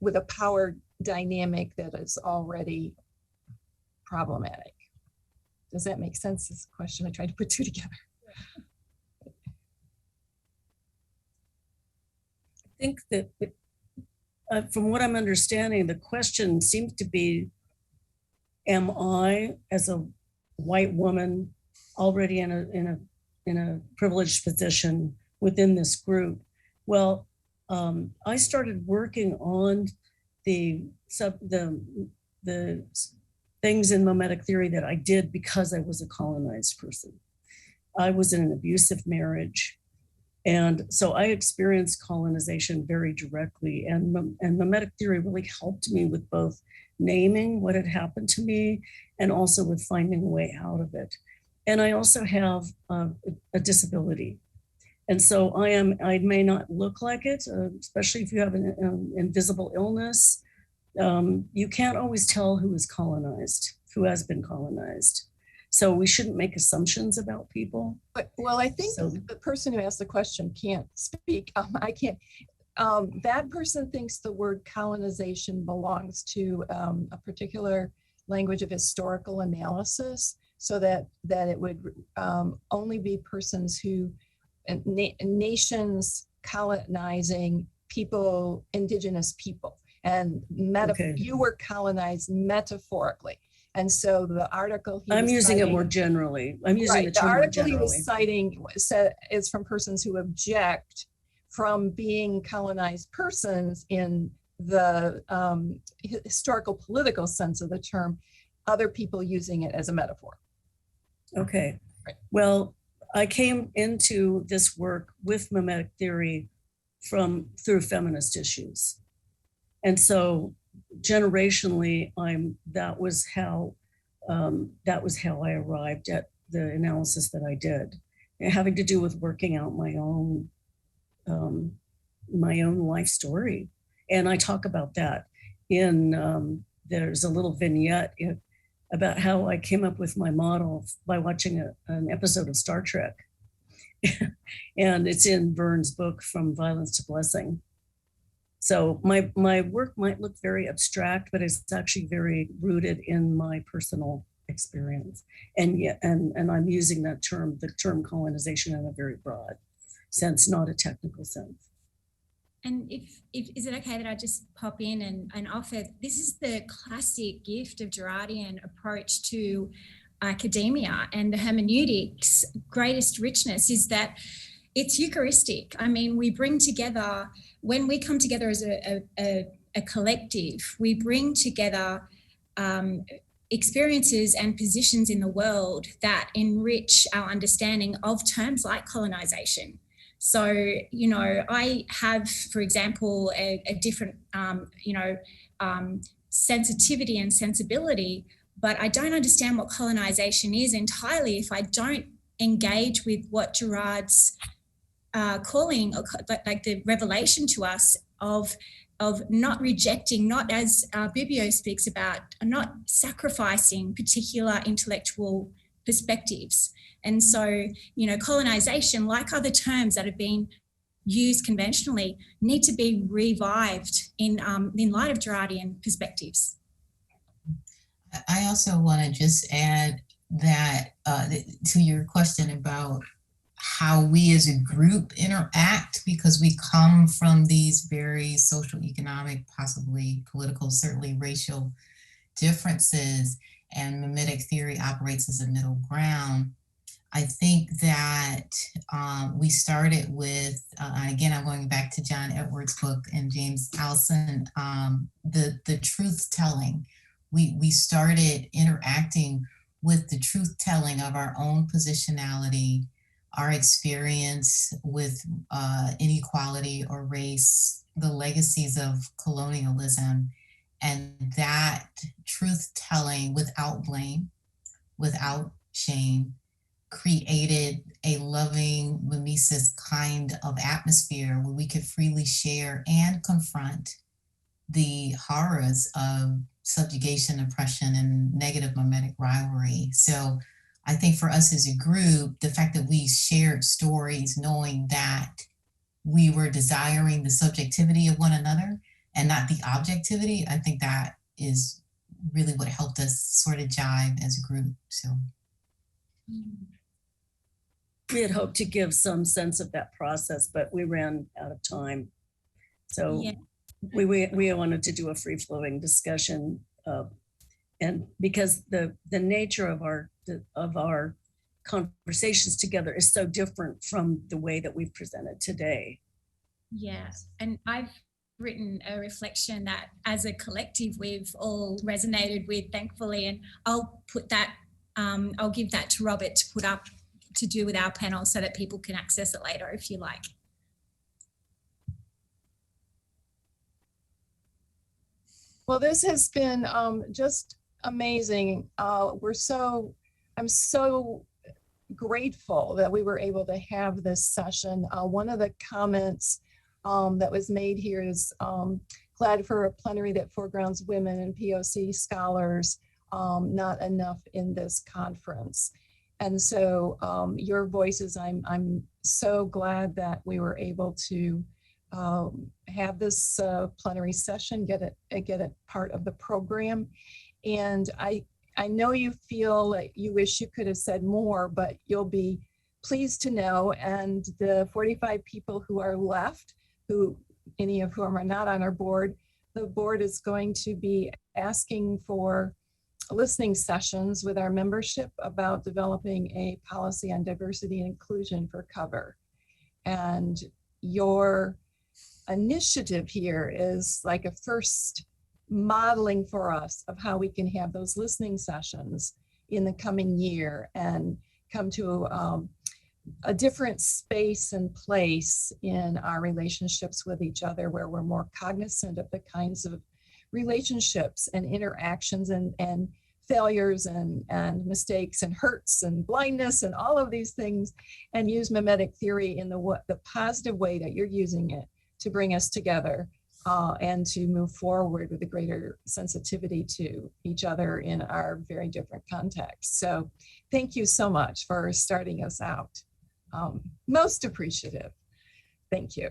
with a power dynamic that is already problematic? Does that make sense? This question I tried to put 2 together. I think that from what I'm understanding, the question seems to be, am I, as a white woman already in a privileged position within this group? Well, I started working on the things in Memetic Theory that I did because I was a colonized person. I was in an abusive marriage, and so I experienced colonization very directly, and Memetic Theory really helped me with both naming what had happened to me and also with finding a way out of it. And I also have a disability. And so I may not look like it, especially if you have an invisible illness. You can't always tell who is colonized, who has been colonized. So we shouldn't make assumptions about people. Well, I think the person who asked the question can't speak. I can't. That person thinks the word colonization belongs to a particular language of historical analysis, so that it would only be persons who, nations colonizing people, indigenous people. And Okay. you were colonized metaphorically. And so the article I'm using it more generally. I'm using the term more article he generally. was citing is from persons who object from being colonized persons in the historical political sense of the term, other people using it as a metaphor. Okay. Right. Well, I came into this work with Memetic Theory through feminist issues. And so generationally, that was how I arrived at the analysis that I did, having to do with working out my own life story. And I talk about that in, there's a little vignette about how I came up with my model by watching an episode of Star Trek. And it's in Verne's book, From Violence to Blessing. So my work might look very abstract, but it's actually very rooted in my personal experience. And I'm using the term colonization in a very broad sense, not a technical sense. And if is it okay that I just pop in and offer, this is the classic gift of Girardian approach to academia, and the hermeneutics' greatest richness is that it's Eucharistic. I mean, we bring together, when we come together as a collective, we bring together experiences and positions in the world that enrich our understanding of terms like colonization. So, I have, for example, a different, sensitivity and sensibility, but I don't understand what colonization is entirely if I don't engage with what Girard's calling, like the revelation to us of not rejecting, not as Bibio speaks about, not sacrificing particular intellectual perspectives. And so, colonization, like other terms that have been used conventionally, need to be revived in light of Girardian perspectives. I also want to just add that to your question about how we as a group interact, because we come from these very social, economic, possibly political, certainly racial differences, and mimetic theory operates as a middle ground. I think that we started with, again, I'm going back to John Edwards' book and James Allison, the truth telling. We started interacting with the truth telling of our own positionality, our experience with inequality or race, the legacies of colonialism, and that truth telling without blame, without shame, created a loving mimesis kind of atmosphere where we could freely share and confront the horrors of subjugation, oppression, and negative mimetic rivalry. So I think for us as a group, the fact that we shared stories, knowing that we were desiring the subjectivity of one another and not the objectivity, I think that is really what helped us sort of jive as a group. So we had hoped to give some sense of that process, but we ran out of time. So yeah. we wanted to do a free-flowing discussion, and because the nature of our conversations together is so different from the way that we've presented today. Yes, and I've written a reflection that as a collective we've all resonated with, thankfully, and I'll put that, I'll give that to Robert to put up to do with our panel so that people can access it later if you like. Well, this has been just amazing. I'm so grateful that we were able to have this session. One of the comments that was made here is glad for a plenary that foregrounds women and POC scholars, not enough in this conference. And so your voices, I'm so glad that we were able to have this plenary session, get it part of the program. And I know you feel like you wish you could have said more, but you'll be pleased to know, and the 45 people who are left, who any of whom are not on our board, the board is going to be asking for listening sessions with our membership about developing a policy on diversity and inclusion for cover. And your initiative here is like a first modeling for us of how we can have those listening sessions in the coming year and come to a different space and place in our relationships with each other, where we're more cognizant of the kinds of relationships and interactions and failures and mistakes and hurts and blindness and all of these things, and use mimetic theory in the positive way that you're using it to bring us together and to move forward with a greater sensitivity to each other in our very different contexts. So thank you so much for starting us out. Most appreciative. Thank you.